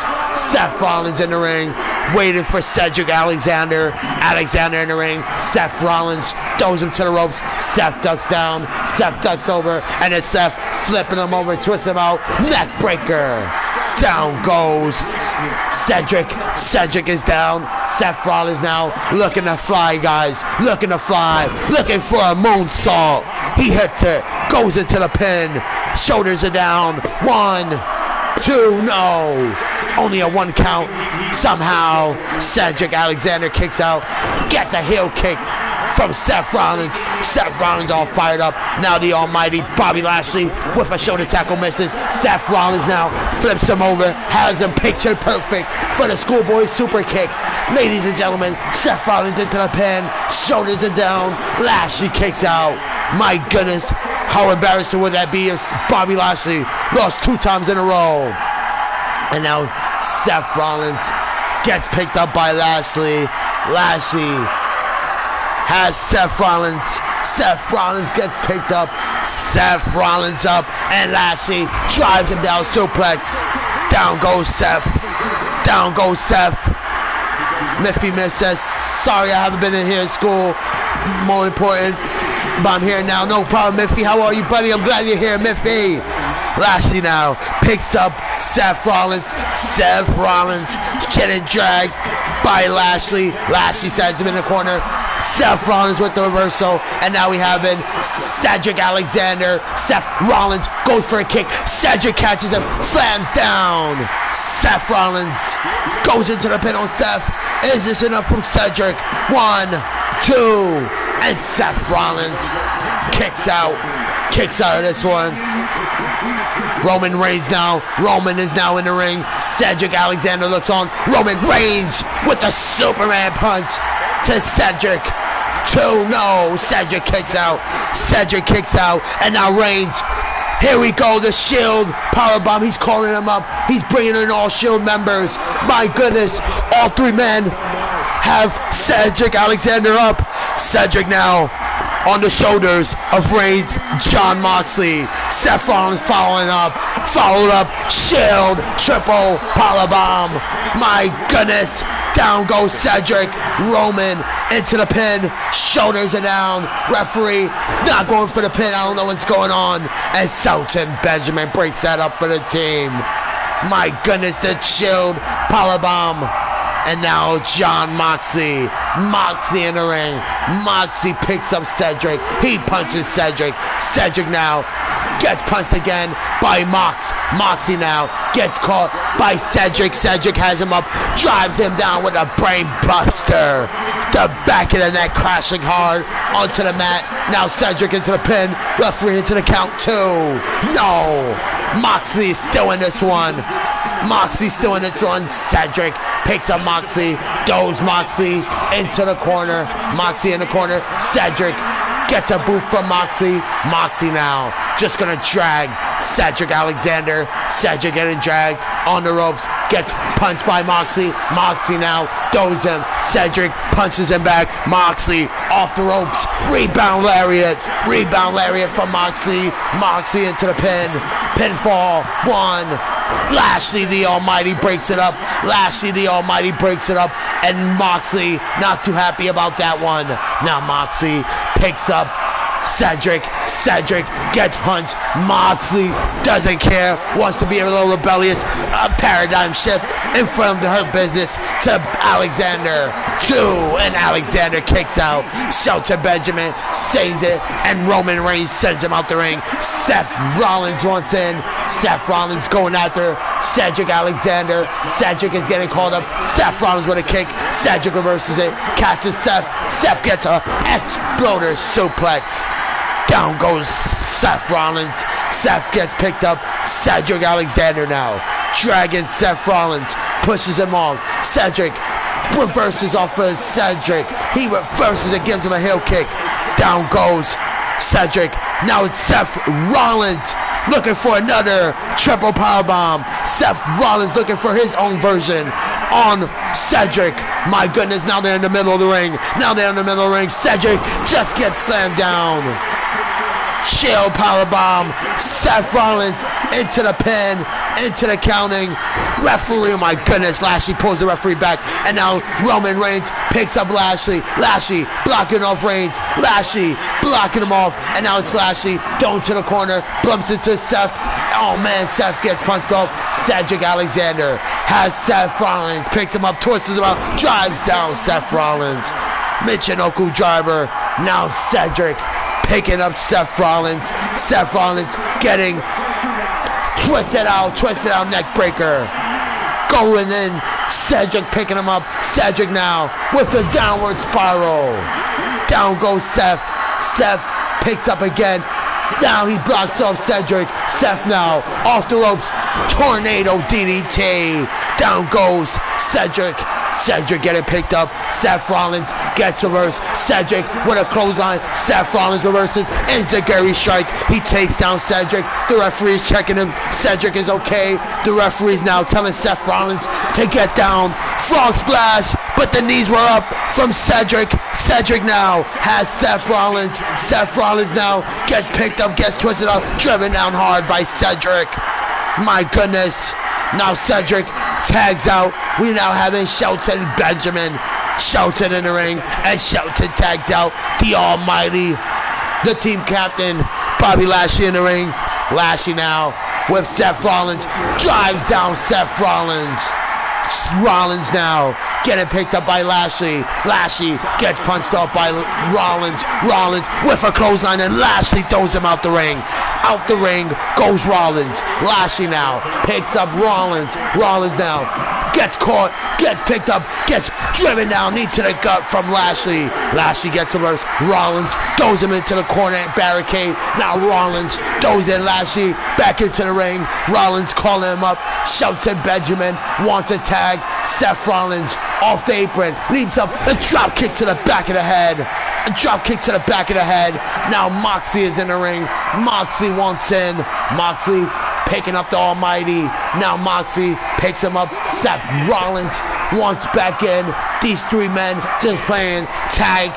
Seth Rollins in the ring, waiting for Cedric Alexander. Alexander in the ring. Seth Rollins throws him to the ropes. Seth ducks down. Seth ducks over. And then Seth flipping him over, twisting him out. Neck breaker. Down goes Cedric. Cedric is down. Seth Rollins now looking to fly, guys. Looking to fly. Looking for a moonsault. He hits it. Goes into the pin. Shoulders are down. 1, 2, no. Only a 1 count. Somehow Cedric Alexander kicks out. Gets a heel kick from Seth Rollins. Seth Rollins all fired up. Now the almighty Bobby Lashley with a shoulder tackle misses. Seth Rollins now flips him over. Has him picture perfect for the schoolboy super kick. Ladies and gentlemen, Seth Rollins into the pin. Shoulders are down. Lashley kicks out. My goodness, how embarrassing would that be if Bobby Lashley lost 2 times in a row? And now Seth Rollins gets picked up by Lashley. Lashley has Seth Rollins. Seth Rollins gets picked up. Seth Rollins up. And Lashley drives him down, suplex. Down goes Seth. Down goes Seth. Miffy Miff says, sorry I haven't been in here at school. More important, but I'm here now. No problem, Miffy. How are you, buddy? I'm glad you're here, Miffy. Lashley now picks up Seth Rollins. Seth Rollins getting dragged by Lashley. Lashley sends him in the corner. Seth Rollins with the reversal. And now we have in Cedric Alexander. Seth Rollins goes for a kick. Cedric catches him. Slams down. Seth Rollins goes into the pin on Seth. Is this enough from Cedric? 1, 2. And Seth Rollins kicks out of this one. Roman Reigns now. Roman is now in the ring. Cedric Alexander looks on. Roman Reigns with the Superman punch to Cedric. 2, no. Cedric kicks out. Cedric kicks out. And now Reigns. Here we go. The Shield powerbomb. He's calling them up. He's bringing in all Shield members. My goodness. All 3 men have Cedric Alexander up. Cedric now on the shoulders of Reigns, Jon Moxley. Seth Rollins followed up, Shield, triple powerbomb. My goodness, down goes Cedric. Roman into the pin, shoulders are down. Referee not going for the pin, I don't know what's going on. And Shelton Benjamin breaks that up for the team. My goodness, the Shield powerbomb. And now Jon Moxley. Moxley in the ring. Moxley picks up Cedric. He punches Cedric. Cedric now gets punched again by Mox. Moxley now gets caught by Cedric. Cedric has him up. Drives him down with a brain buster. The back of the neck crashing hard onto the mat. Now Cedric into the pin. Referee into the count 2. No. Moxley is still in this one. Moxley still in this one. Cedric picks up Moxley. Goes Moxley into the corner. Moxley in the corner. Cedric gets a boot from Moxley. Moxley now just gonna drag Cedric Alexander. Cedric getting dragged on the ropes, gets punched by Moxley. Moxley now throws him. Cedric punches him back. Moxley off the ropes. Rebound lariat from Moxley. Moxley into the pin. Pinfall. 1. Lashley the Almighty breaks it up. Lashley the Almighty breaks it up, and Moxley not too happy about that one. Now Moxley picks up Cedric. Cedric gets punched. Moxley doesn't care, wants to be a little rebellious. A paradigm shift in front of her business to Alexander. 2, and Alexander kicks out. Shelton Benjamin saves it, and Roman Reigns sends him out the ring. Seth Rollins wants in. Seth Rollins going after Cedric Alexander. Cedric is getting called up. Seth Rollins with a kick. Cedric reverses it, catches Seth. Seth gets a exploder suplex. Down goes Seth Rollins. Seth gets picked up. Cedric Alexander now dragging Seth Rollins, pushes him off. Cedric reverses off of Cedric. He reverses it, gives him a heel kick. Down goes Cedric. Now it's Seth Rollins looking for another triple powerbomb. Seth Rollins looking for his own version on Cedric. My goodness, now they're in the middle of the ring. Cedric just gets slammed down. Shield powerbomb. Seth Rollins into the pin, into the counting. Referee, oh my goodness, Lashley pulls the referee back, and now Roman Reigns picks up Lashley. Lashley blocking off Reigns. Lashley blocking him off, and now it's Lashley going to the corner, bumps into Seth. Oh man, Seth gets punched off. Cedric Alexander has Seth Rollins, picks him up, twists him out, drives down Seth Rollins. Michinoku driver. Now Cedric picking up Seth Rollins. Seth Rollins getting twisted out neck breaker. Going in, Cedric picking him up. Cedric now with the downward spiral. Down goes Seth. Seth picks up again. Now he blocks off Cedric. Seth now off the ropes. Tornado DDT. Down goes Cedric. Cedric getting picked up. Seth Rollins gets reversed. Cedric with a clothesline. Seth Rollins reverses. Enziguri strike. He takes down Cedric. The referee is checking him. Cedric is okay. The referee is now telling Seth Rollins to get down. Frog splash, but the knees were up from Cedric. Cedric now has Seth Rollins. Seth Rollins now gets picked up, gets twisted up, driven down hard by Cedric. My goodness. Now Cedric tags out. We now having Shelton Benjamin. Shelton in the ring, and Shelton tags out the Almighty, the team captain, Bobby Lashley in the ring. Lashley now with Seth Rollins, drives down Seth Rollins. Rollins now getting picked up by Lashley. Lashley gets punched off by Rollins. Rollins with a clothesline, and Lashley throws him out the ring. Out the ring goes Rollins. Lashley now picks up Rollins. Rollins now gets caught, gets picked up, gets driven down, knee to the gut from Lashley. Lashley gets reversed. Rollins throws him into the corner barricade. Now Rollins throws in Lashley back into the ring. Rollins calling him up. Shelton Benjamin wants a tag. Seth Rollins off the apron, leaps up, a drop kick to the back of the head. A drop kick to the back of the head. Now Moxley is in the ring. Moxley wants in. Moxley picking up the Almighty. Now Moxley picks him up. Seth Rollins wants back in. These three men just playing tag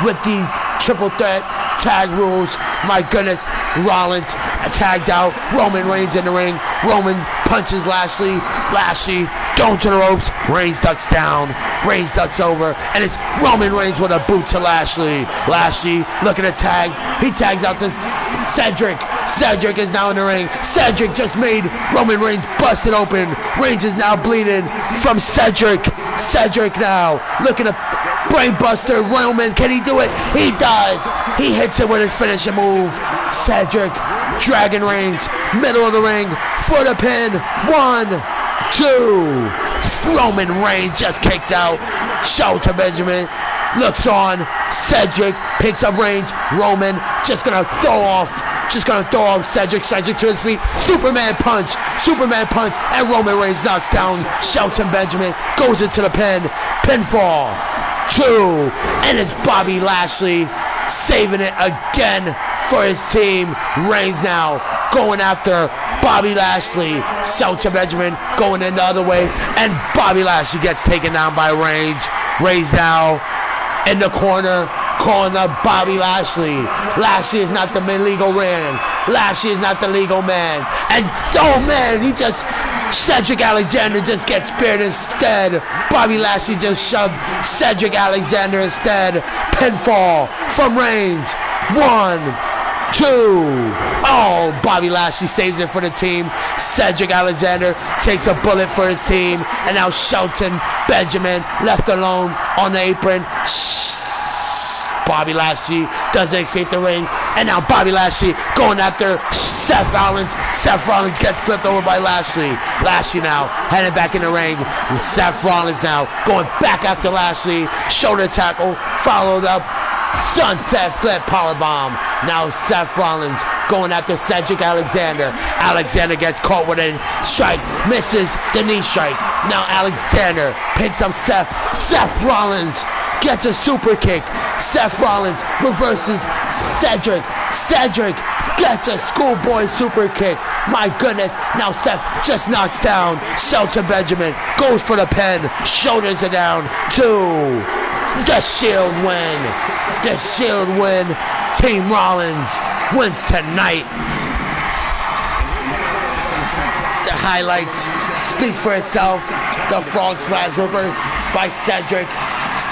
with these triple threat tag rules. My goodness. Rollins tagged out. Roman Reigns in the ring. Roman punches Lashley. Lashley going to the ropes. Reigns ducks down. Reigns ducks over. And it's Roman Reigns with a boot to Lashley. Lashley looking to tag. He tags out to Cedric. Cedric is now in the ring. Cedric just made Roman Reigns busted open. Reigns is now bleeding from Cedric. Cedric now looking to brainbuster Roman. Can he do it? He does. He hits it with his finishing move. Cedric dragging Reigns, middle of the ring for the pin. 1, 2. Roman Reigns just kicks out. Shelton Benjamin looks on. Cedric picks up Reigns. Roman just gonna throw off Cedric. Cedric to his feet. Superman punch, and Roman Reigns knocks down Shelton Benjamin. Goes into the pin. Pinfall. 2, and it's Bobby Lashley saving it again for his team. Reigns now going after Bobby Lashley. Shelton Benjamin going in the other way, and Bobby Lashley gets taken down by Reigns. Reigns now in the corner, calling up Bobby Lashley. Lashley is not the legal man. Lashley is not the legal man. And oh man, Cedric Alexander just gets speared instead. Bobby Lashley just shoved Cedric Alexander instead. Pinfall from Reigns. 1, 2. Oh, Bobby Lashley saves it for the team. Cedric Alexander takes a bullet for his team. And now Shelton Benjamin left alone on the apron. Bobby Lashley doesn't escape the ring. And now Bobby Lashley going after Seth Rollins. Seth Rollins gets flipped over by Lashley. Lashley now heading back in the ring. Seth Rollins now going back after Lashley. Shoulder tackle followed up. Sunset flip powerbomb. Now Seth Rollins going after Cedric Alexander. Alexander gets caught with a strike. Misses the knee strike. Now Alexander picks up Seth. Seth Rollins gets a super kick. Seth Rollins reverses Cedric. Cedric gets a schoolboy super kick. My goodness. Now Seth just knocks down Shelton Benjamin. Goes for the pin. Shoulders are down. 2. The Shield win. The Shield win. Team Rollins wins tonight. The highlights speaks for itself. The frog splash rippers by Cedric.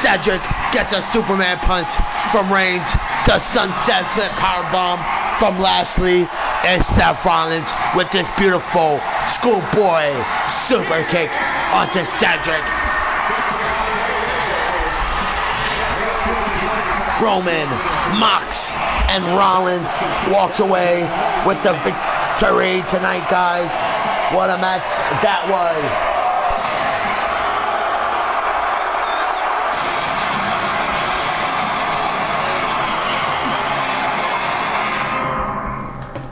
Cedric gets a Superman punch from Reigns. The sunset flip powerbomb from Lashley. And Seth Rollins with this beautiful schoolboy super kick onto Cedric. Roman, Mox, and Rollins walks away with the victory tonight, guys. What a match that was.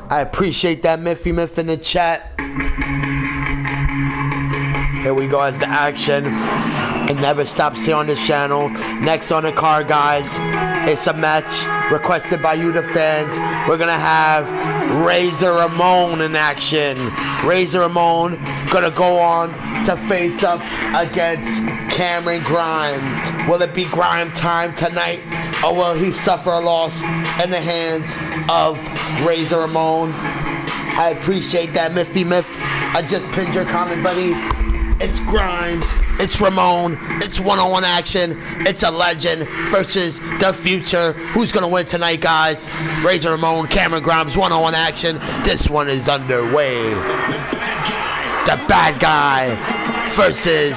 I appreciate that Miffy Miff in the chat. Here we go as the action. It never stops here on the channel. Next on the card, guys, it's a match requested by you, the fans. We're gonna have Razor Ramon in action. Razor Ramon gonna go on to face up against Cameron Grimes. Will it be Grime time tonight, or will he suffer a loss in the hands of Razor Ramon? I appreciate that, Miffy Miff. I just pinned your comment, buddy. It's Grimes, it's Ramon, it's one-on-one action, it's a legend versus the future. Who's gonna win tonight, guys? Razor Ramon, Cameron Grimes, one-on-one action. This one is underway. The bad guy versus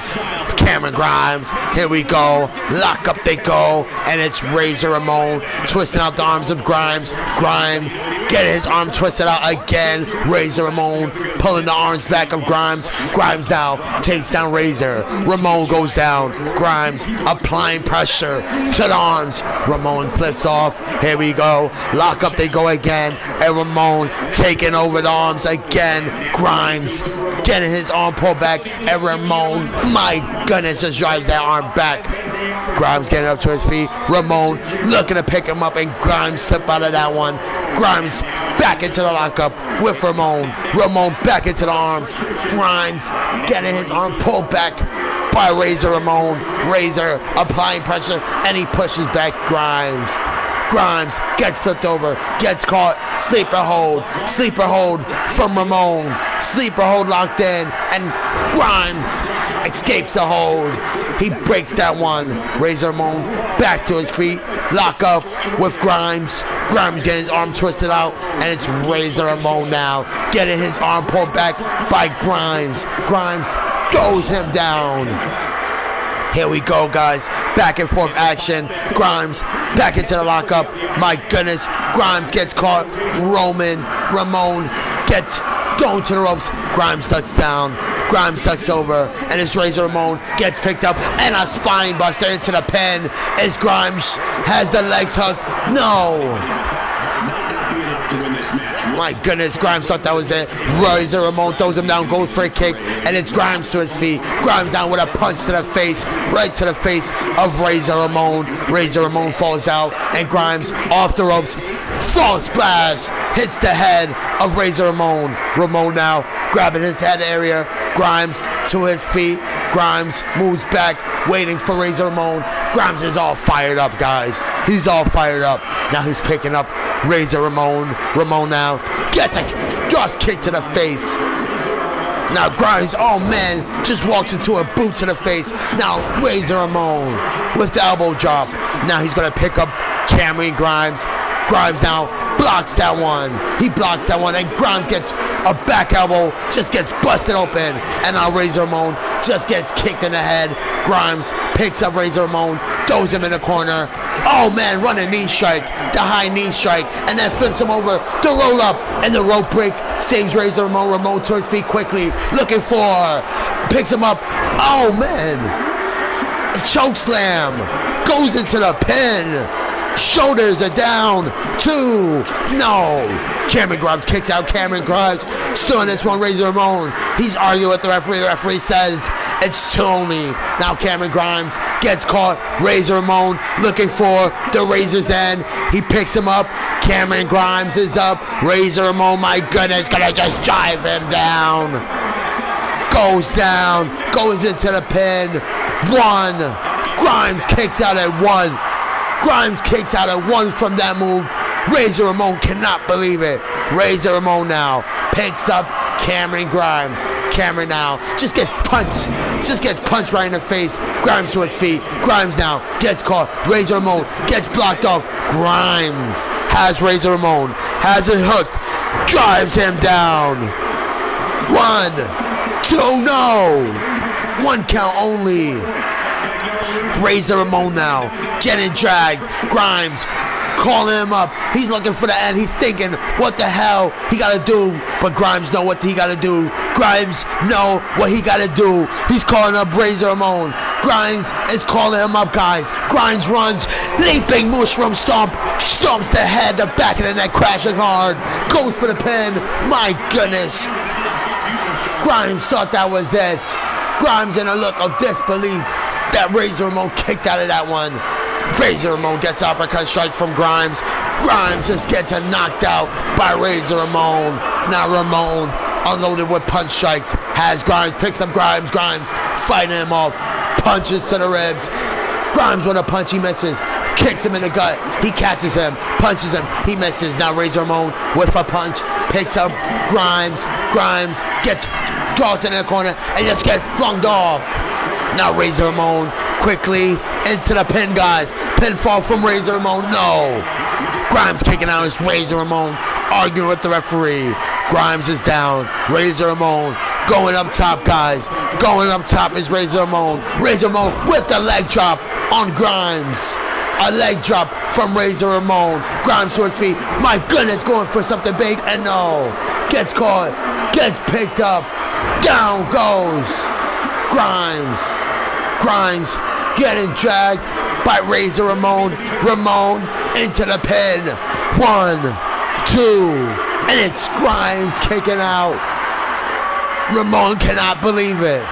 Cameron Grimes. Here we go. Lock up they go. And it's Razor Ramon twisting out the arms of Grimes. Grimes getting his arm twisted out again. Razor Ramon pulling the arms back of Grimes. Grimes now takes down Razor. Ramon goes down. Grimes applying pressure to the arms. Ramon flips off. Here we go. Lock up they go again. And Ramon taking over the arms again. Grimes getting his arm pulled back. And Ramon, my goodness, just drives that arm back. Grimes getting up to his feet. Ramon looking to pick him up, and Grimes slip out of that one. Grimes back into the lockup with Ramon. Ramon back into the arms. Grimes getting his arm pulled back by Razor Ramon. Razor applying pressure, and he pushes back Grimes. Grimes gets flipped over, gets caught, sleeper hold from Ramon. Sleeper hold locked in, and Grimes escapes the hold. He breaks that one. Razor Ramon back to his feet, lock up with Grimes. Grimes getting his arm twisted out, and it's Razor Ramon now getting his arm pulled back by Grimes. Grimes throws him down. Here we go, guys. Back and forth action. Grimes back into the lockup. My goodness. Grimes gets caught. Ramon gets thrown to the ropes. Grimes ducks down. Grimes ducks over. And it's Razor Ramon gets picked up. And a spine buster into the pin. As Grimes has the legs hooked. No. My goodness, Grimes thought that was it. Razor Ramon throws him down, goes for a kick, and it's Grimes to his feet. Grimes down with a punch to the face, right to the face of Razor Ramon. Razor Ramon falls down, and Grimes off the ropes. Frog splash hits the head of Razor Ramon. Ramon now grabbing his head area. Grimes to his feet. Grimes moves back, waiting for Razor Ramon. Grimes is all fired up, guys. He's all fired up. Now he's picking up Razor Ramon. Ramon now gets a just kick to the face. Now Grimes, oh man, just walks into a boot to the face. Now Razor Ramon with the elbow drop. Now he's gonna pick up Cameron Grimes. Grimes now blocks that one. He blocks that one, and Grimes gets a back elbow, just gets busted open, and now Razor Ramon just gets kicked in the head. Grimes picks up Razor Ramon, throws him in the corner. Oh man, running knee strike, the high knee strike, and then flips him over. The roll up and the rope break saves Razor Ramon. Ramon to his feet quickly, looking for, picks him up. Oh man, choke slam, goes into the pin. Shoulders are down. 2. No. Cameron Grimes kicks out. Cameron Grimes still in this one. Razor Ramon. He's arguing with the referee. The referee says it's 2 only. Now Cameron Grimes gets caught. Razor Ramon looking for the Razor's end. He picks him up. Cameron Grimes is up. Razor Ramon, my goodness, gonna just drive him down. Goes down. Goes into the pin. 1. Grimes kicks out at 1. Grimes kicks out at 1 from that move. Razor Ramon cannot believe it. Razor Ramon now picks up Cameron Grimes. Cameron now just gets punched. Just gets punched right in the face. Grimes to his feet. Grimes now gets caught. Razor Ramon gets blocked off. Grimes has Razor Ramon. Has it hooked. Drives him down. 1, 2, no. 1 count only. Razor Ramon now getting dragged. Grimes calling him up. He's looking for the end. He's thinking what the hell he gotta do. But Grimes know what he gotta do. Grimes know what he gotta do. He's calling up Razor Ramon. Grimes is calling him up, guys. Grimes runs, leaping mushroom stomp, stomps the head, the back of the neck, crashing hard. Goes for the pin. My goodness. Grimes thought that was it. Grimes in a look of disbelief that Razor Ramon kicked out of that one. Razor Ramon gets uppercut strike from Grimes. Grimes just gets knocked out by Razor Ramon. Now Ramon, unloaded with punch strikes, has Grimes, picks up Grimes. Grimes fighting him off. Punches to the ribs. Grimes with a punch, he misses. Kicks him in the gut. He catches him. Punches him. He misses. Now Razor Ramon with a punch. Picks up Grimes. Grimes gets tossed in the corner and just gets flung off. Now Razor Ramon quickly into the pin, guys. Pinfall from Razor Ramon. No. Grimes kicking out his Razor Ramon, arguing with the referee. Grimes is down. Razor Ramon going up top, guys. Going up top is Razor Ramon. Razor Ramon with the leg drop on Grimes. A leg drop from Razor Ramon. Grimes to his feet. My goodness, going for something big, and no. Gets caught. Gets picked up. Down goes Grimes. Grimes getting dragged by Razor Ramon. Ramon into the pin. 1, 2, and it's Grimes kicking out. Ramon cannot believe it.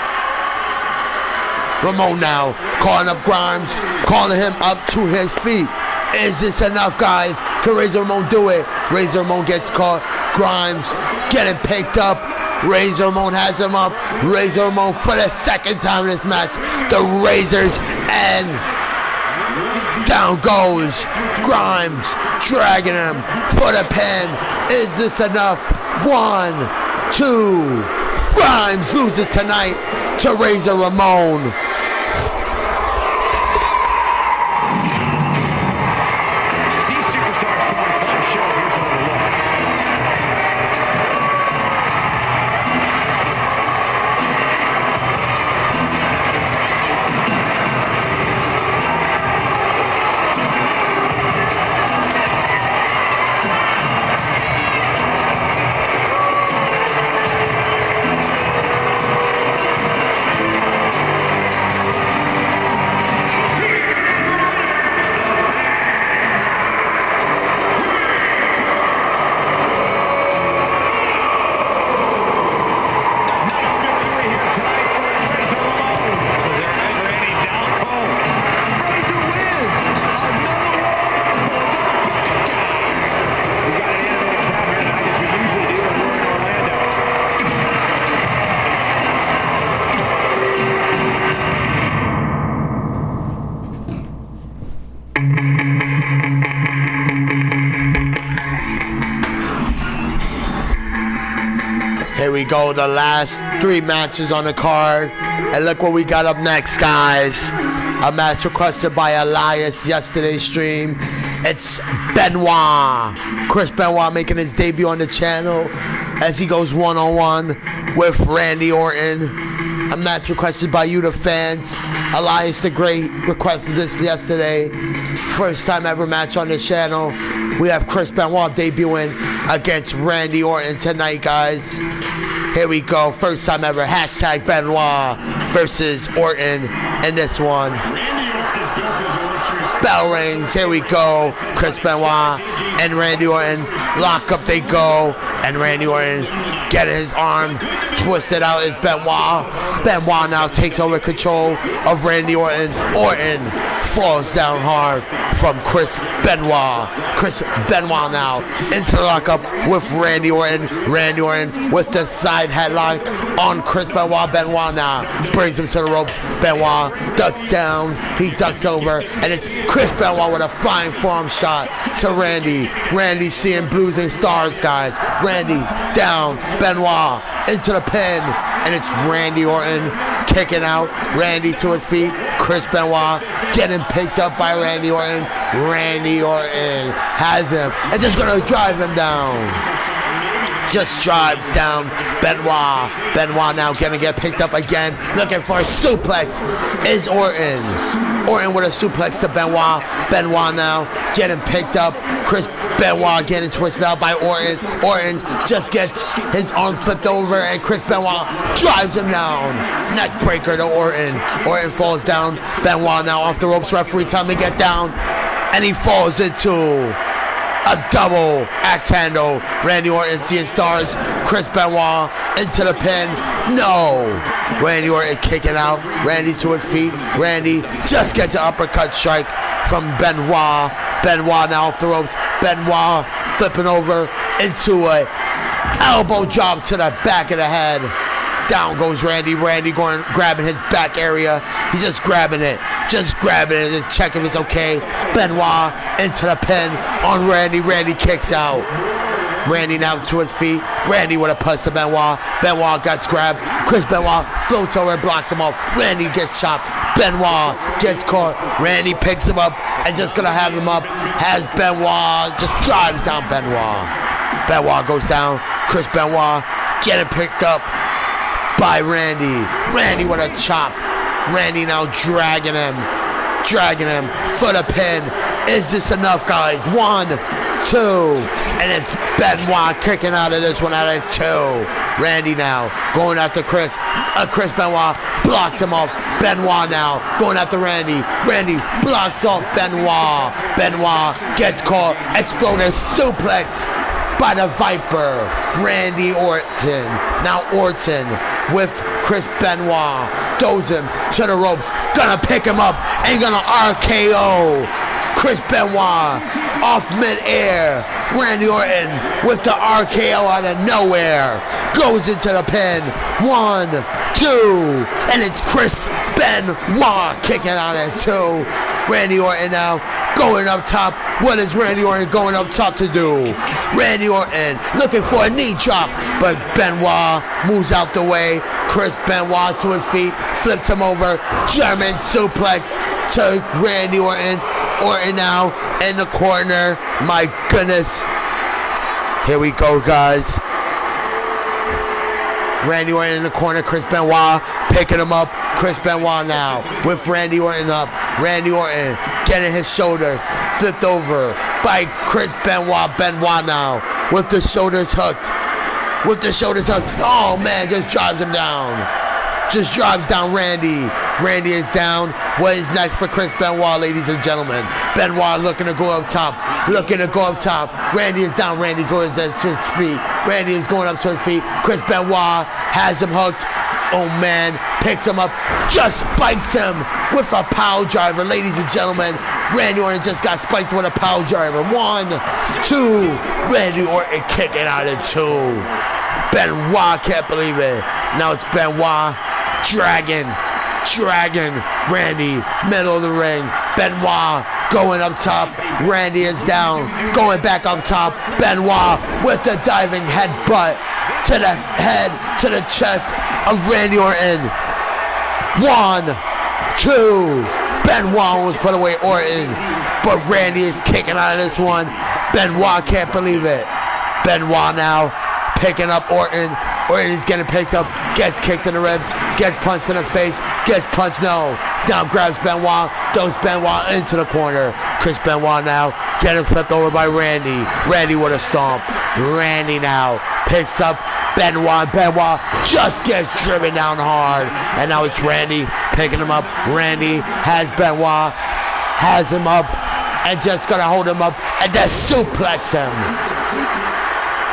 Ramon now calling up Grimes, calling him up to his feet. Is this enough, guys? Can Razor Ramon do it? Razor Ramon gets caught. Grimes getting picked up. Razor Ramon has him up. Razor Ramon for the second time in this match. The Razor's end. Down goes Grimes, dragging him for the pin. Is this enough? 1, 2. Grimes loses tonight to Razor Ramon. go, the last 3 matches on the card. And look what we got up next, guys. A match requested by Elias yesterday's stream. It's Benoit. Chris Benoit making his debut on the channel as he goes one-on-one with Randy Orton. A match requested by you, the fans. Elias the Great requested this yesterday. First time ever match on this channel. We have Chris Benoit debuting against Randy Orton tonight, guys. Here we go. First time ever. Hashtag Benoit versus Orton in this one. Bell rings. Here we go. Chris Benoit and Randy Orton. Lock up they go. And Randy Orton getting his arm twisted out is Benoit. Benoit now takes over control of Randy Orton. Orton falls down hard from Chris Benoit. Chris Benoit now into the lockup with Randy Orton. Randy Orton with the side headlock on Chris Benoit. Benoit now brings him to the ropes. Benoit ducks down. He ducks over. And it's Chris Benoit with a flying forearm shot to Randy. Randy seeing blues and stars, guys. Randy down. Benoit into the pin. And it's Randy Orton kicking out. Randy to his feet. Chris Benoit getting picked up by Randy Orton. Randy Orton has him and just gonna drive him down. Just drives down Benoit. Benoit now gonna get picked up again. Looking for a suplex is Orton. Orton with a suplex to Benoit. Benoit now getting picked up. Chris Benoit getting twisted out by Orton. Orton just gets his arm flipped over and Chris Benoit drives him down. Neck breaker to Orton. Orton falls down. Benoit now off the ropes. Referee time to get down. And he falls into a double axe handle. Randy Orton seeing stars. Chris Benoit into the pin. No. Randy Orton kicking out. Randy to his feet. Randy just gets an uppercut strike from Benoit. Benoit now off the ropes. Benoit flipping over into a elbow drop to the back of the head. Down goes Randy. Randy going grabbing his back area. He's just grabbing it. Just grabbing it and checking if it's okay. Benoit into the pin on Randy. Randy kicks out. Randy now to his feet. Randy with a punch to Benoit. Benoit gets grabbed. Chris Benoit floats over and blocks him off. Randy gets chopped. Benoit gets caught. Randy picks him up and just gonna have him up. Has Benoit just drives down Benoit. Benoit goes down. Chris Benoit getting picked up by Randy. Randy with a chop. Randy now dragging him for the pin. Is this enough, guys? 1, 2, and it's Benoit kicking out of this one out of 2. Randy now going after Chris. Chris Benoit blocks him off. Benoit now going after Randy. Randy blocks off Benoit. Benoit gets caught. Exploding suplex by the Viper. Randy Orton. Now Orton with Chris Benoit. Throws him to the ropes. Gonna pick him up and gonna RKO Chris Benoit off mid-air. Randy Orton with the RKO out of nowhere. Goes into the pin. 1, 2. And it's Chris Benoit kicking out at 2. Randy Orton now going up top. What is Randy Orton going up top to do? Randy Orton looking for a knee drop, but Benoit moves out the way. Chris Benoit to his feet, flips him over. German suplex to Randy Orton. Orton now in the corner. My goodness. Here we go, guys. Randy Orton in the corner. Chris Benoit picking him up. Chris Benoit now with Randy Orton up. Randy Orton getting his shoulders flipped over by Chris Benoit. Benoit now with the shoulders hooked. With the shoulders hooked. Oh man, just drives him down. Just drives down Randy. Randy is down. What is next for Chris Benoit, ladies and gentlemen? Benoit looking to go up top. Looking to go up top. Randy is down. Randy goes to his feet. Randy is going up to his feet. Chris Benoit has him hooked. Oh man, picks him up. Just spikes him with a power driver. Ladies and gentlemen, Randy Orton just got spiked with a power driver. 1, 2. Randy Orton kicking out of 2. Benoit can't believe it. Now it's Benoit dragging Randy, middle of the ring. Benoit going up top. Randy is down, going back up top. Benoit with the diving headbutt to the head, to the chest of Randy Orton. 1, 2. Benoit almost put away Orton, but Randy is kicking out of this one. Benoit can't believe it. Benoit now picking up Orton. Orton is getting picked up, gets kicked in the ribs, gets punched in the face, gets punched, no. Now grabs Benoit, throws Benoit into the corner. Chris Benoit now getting flipped over by Randy. Randy with a stomp. Randy now picks up Benoit. Benoit just gets driven down hard. And now it's Randy picking him up. Randy has Benoit, has him up, and just gonna hold him up and just suplex him.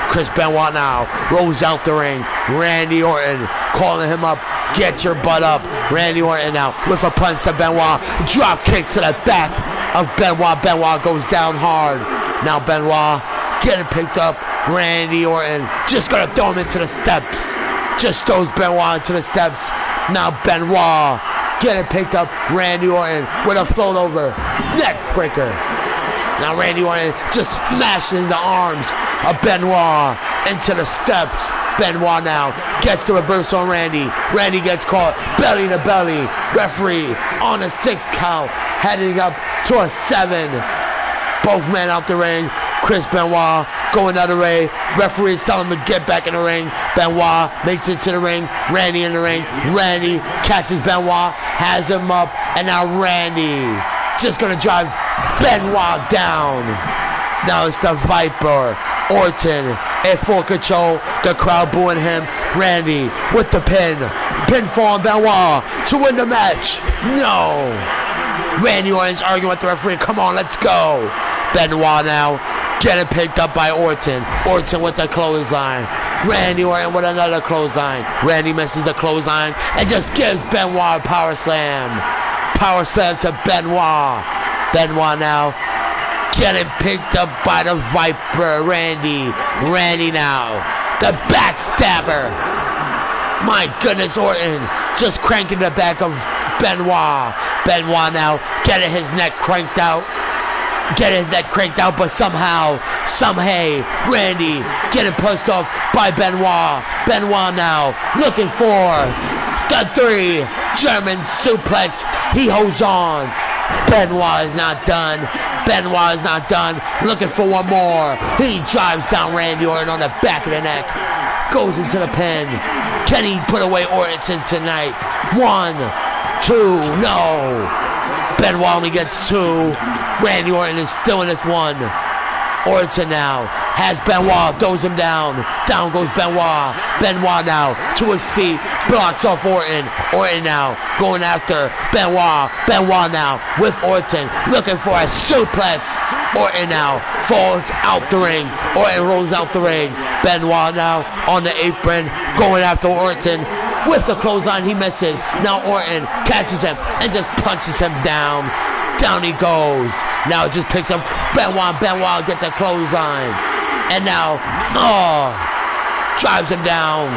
Chris Benoit now rolls out the ring. Randy Orton calling him up. Get your butt up. Randy Orton now with a punch to Benoit. Drop kick to the back of Benoit. Benoit goes down hard. Now Benoit getting picked up. Randy Orton just gonna throw him into the steps. Just throws Benoit into the steps. Now Benoit getting picked up. Randy Orton with a float over neck breaker. Now Randy Orton just smashing the arms of Benoit into the steps. Benoit now gets the reverse on Randy. Randy gets caught belly to belly. Referee on a 6 count, heading up to a 7. Both men out the ring. Chris Benoit going out of the ring. Referees telling him to get back in the ring. Benoit makes it to the ring. Randy in the ring. Randy catches Benoit, has him up, and now Randy just gonna drive Benoit down. Now it's the Viper, Orton, in full control. The crowd booing him. Randy with the pin. Pinfall on Benoit to win the match. No. Randy Orton's arguing with the referee. Come on, let's go. Benoit now getting picked up by Orton. Orton with the clothesline. Randy Orton with another clothesline. Randy misses the clothesline and just gives Benoit a power slam. Power slam to Benoit. Benoit now getting picked up by the Viper, Randy. Randy now, the backstabber. My goodness, Orton just cranking the back of Benoit. Benoit now getting his neck cranked out. But somehow, Randy getting pushed off by Benoit. Benoit now looking for the 3 German suplex. He holds on. Benoit is not done. Looking for one more. He drives down Randy Orton on the back of the neck. Goes into the pin. Can he put away Orton tonight? 1, 2, no. Benoit only gets 2. Randy Orton is still in this one. Orton now has Benoit, throws him down. Down goes Benoit. Benoit now to his feet, blocks off Orton. Orton now going after Benoit. Benoit now with Orton, looking for a suplex. Orton now falls out the ring. Orton rolls out the ring. Benoit now on the apron, going after Orton. With the clothesline, he misses. Now Orton catches him and just punches him down. Down he goes. Now it just picks up Benoit. Benoit gets a clothesline. And now, drives him down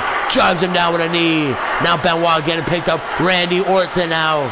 with a knee. Now Benoit getting picked up. Randy Orton now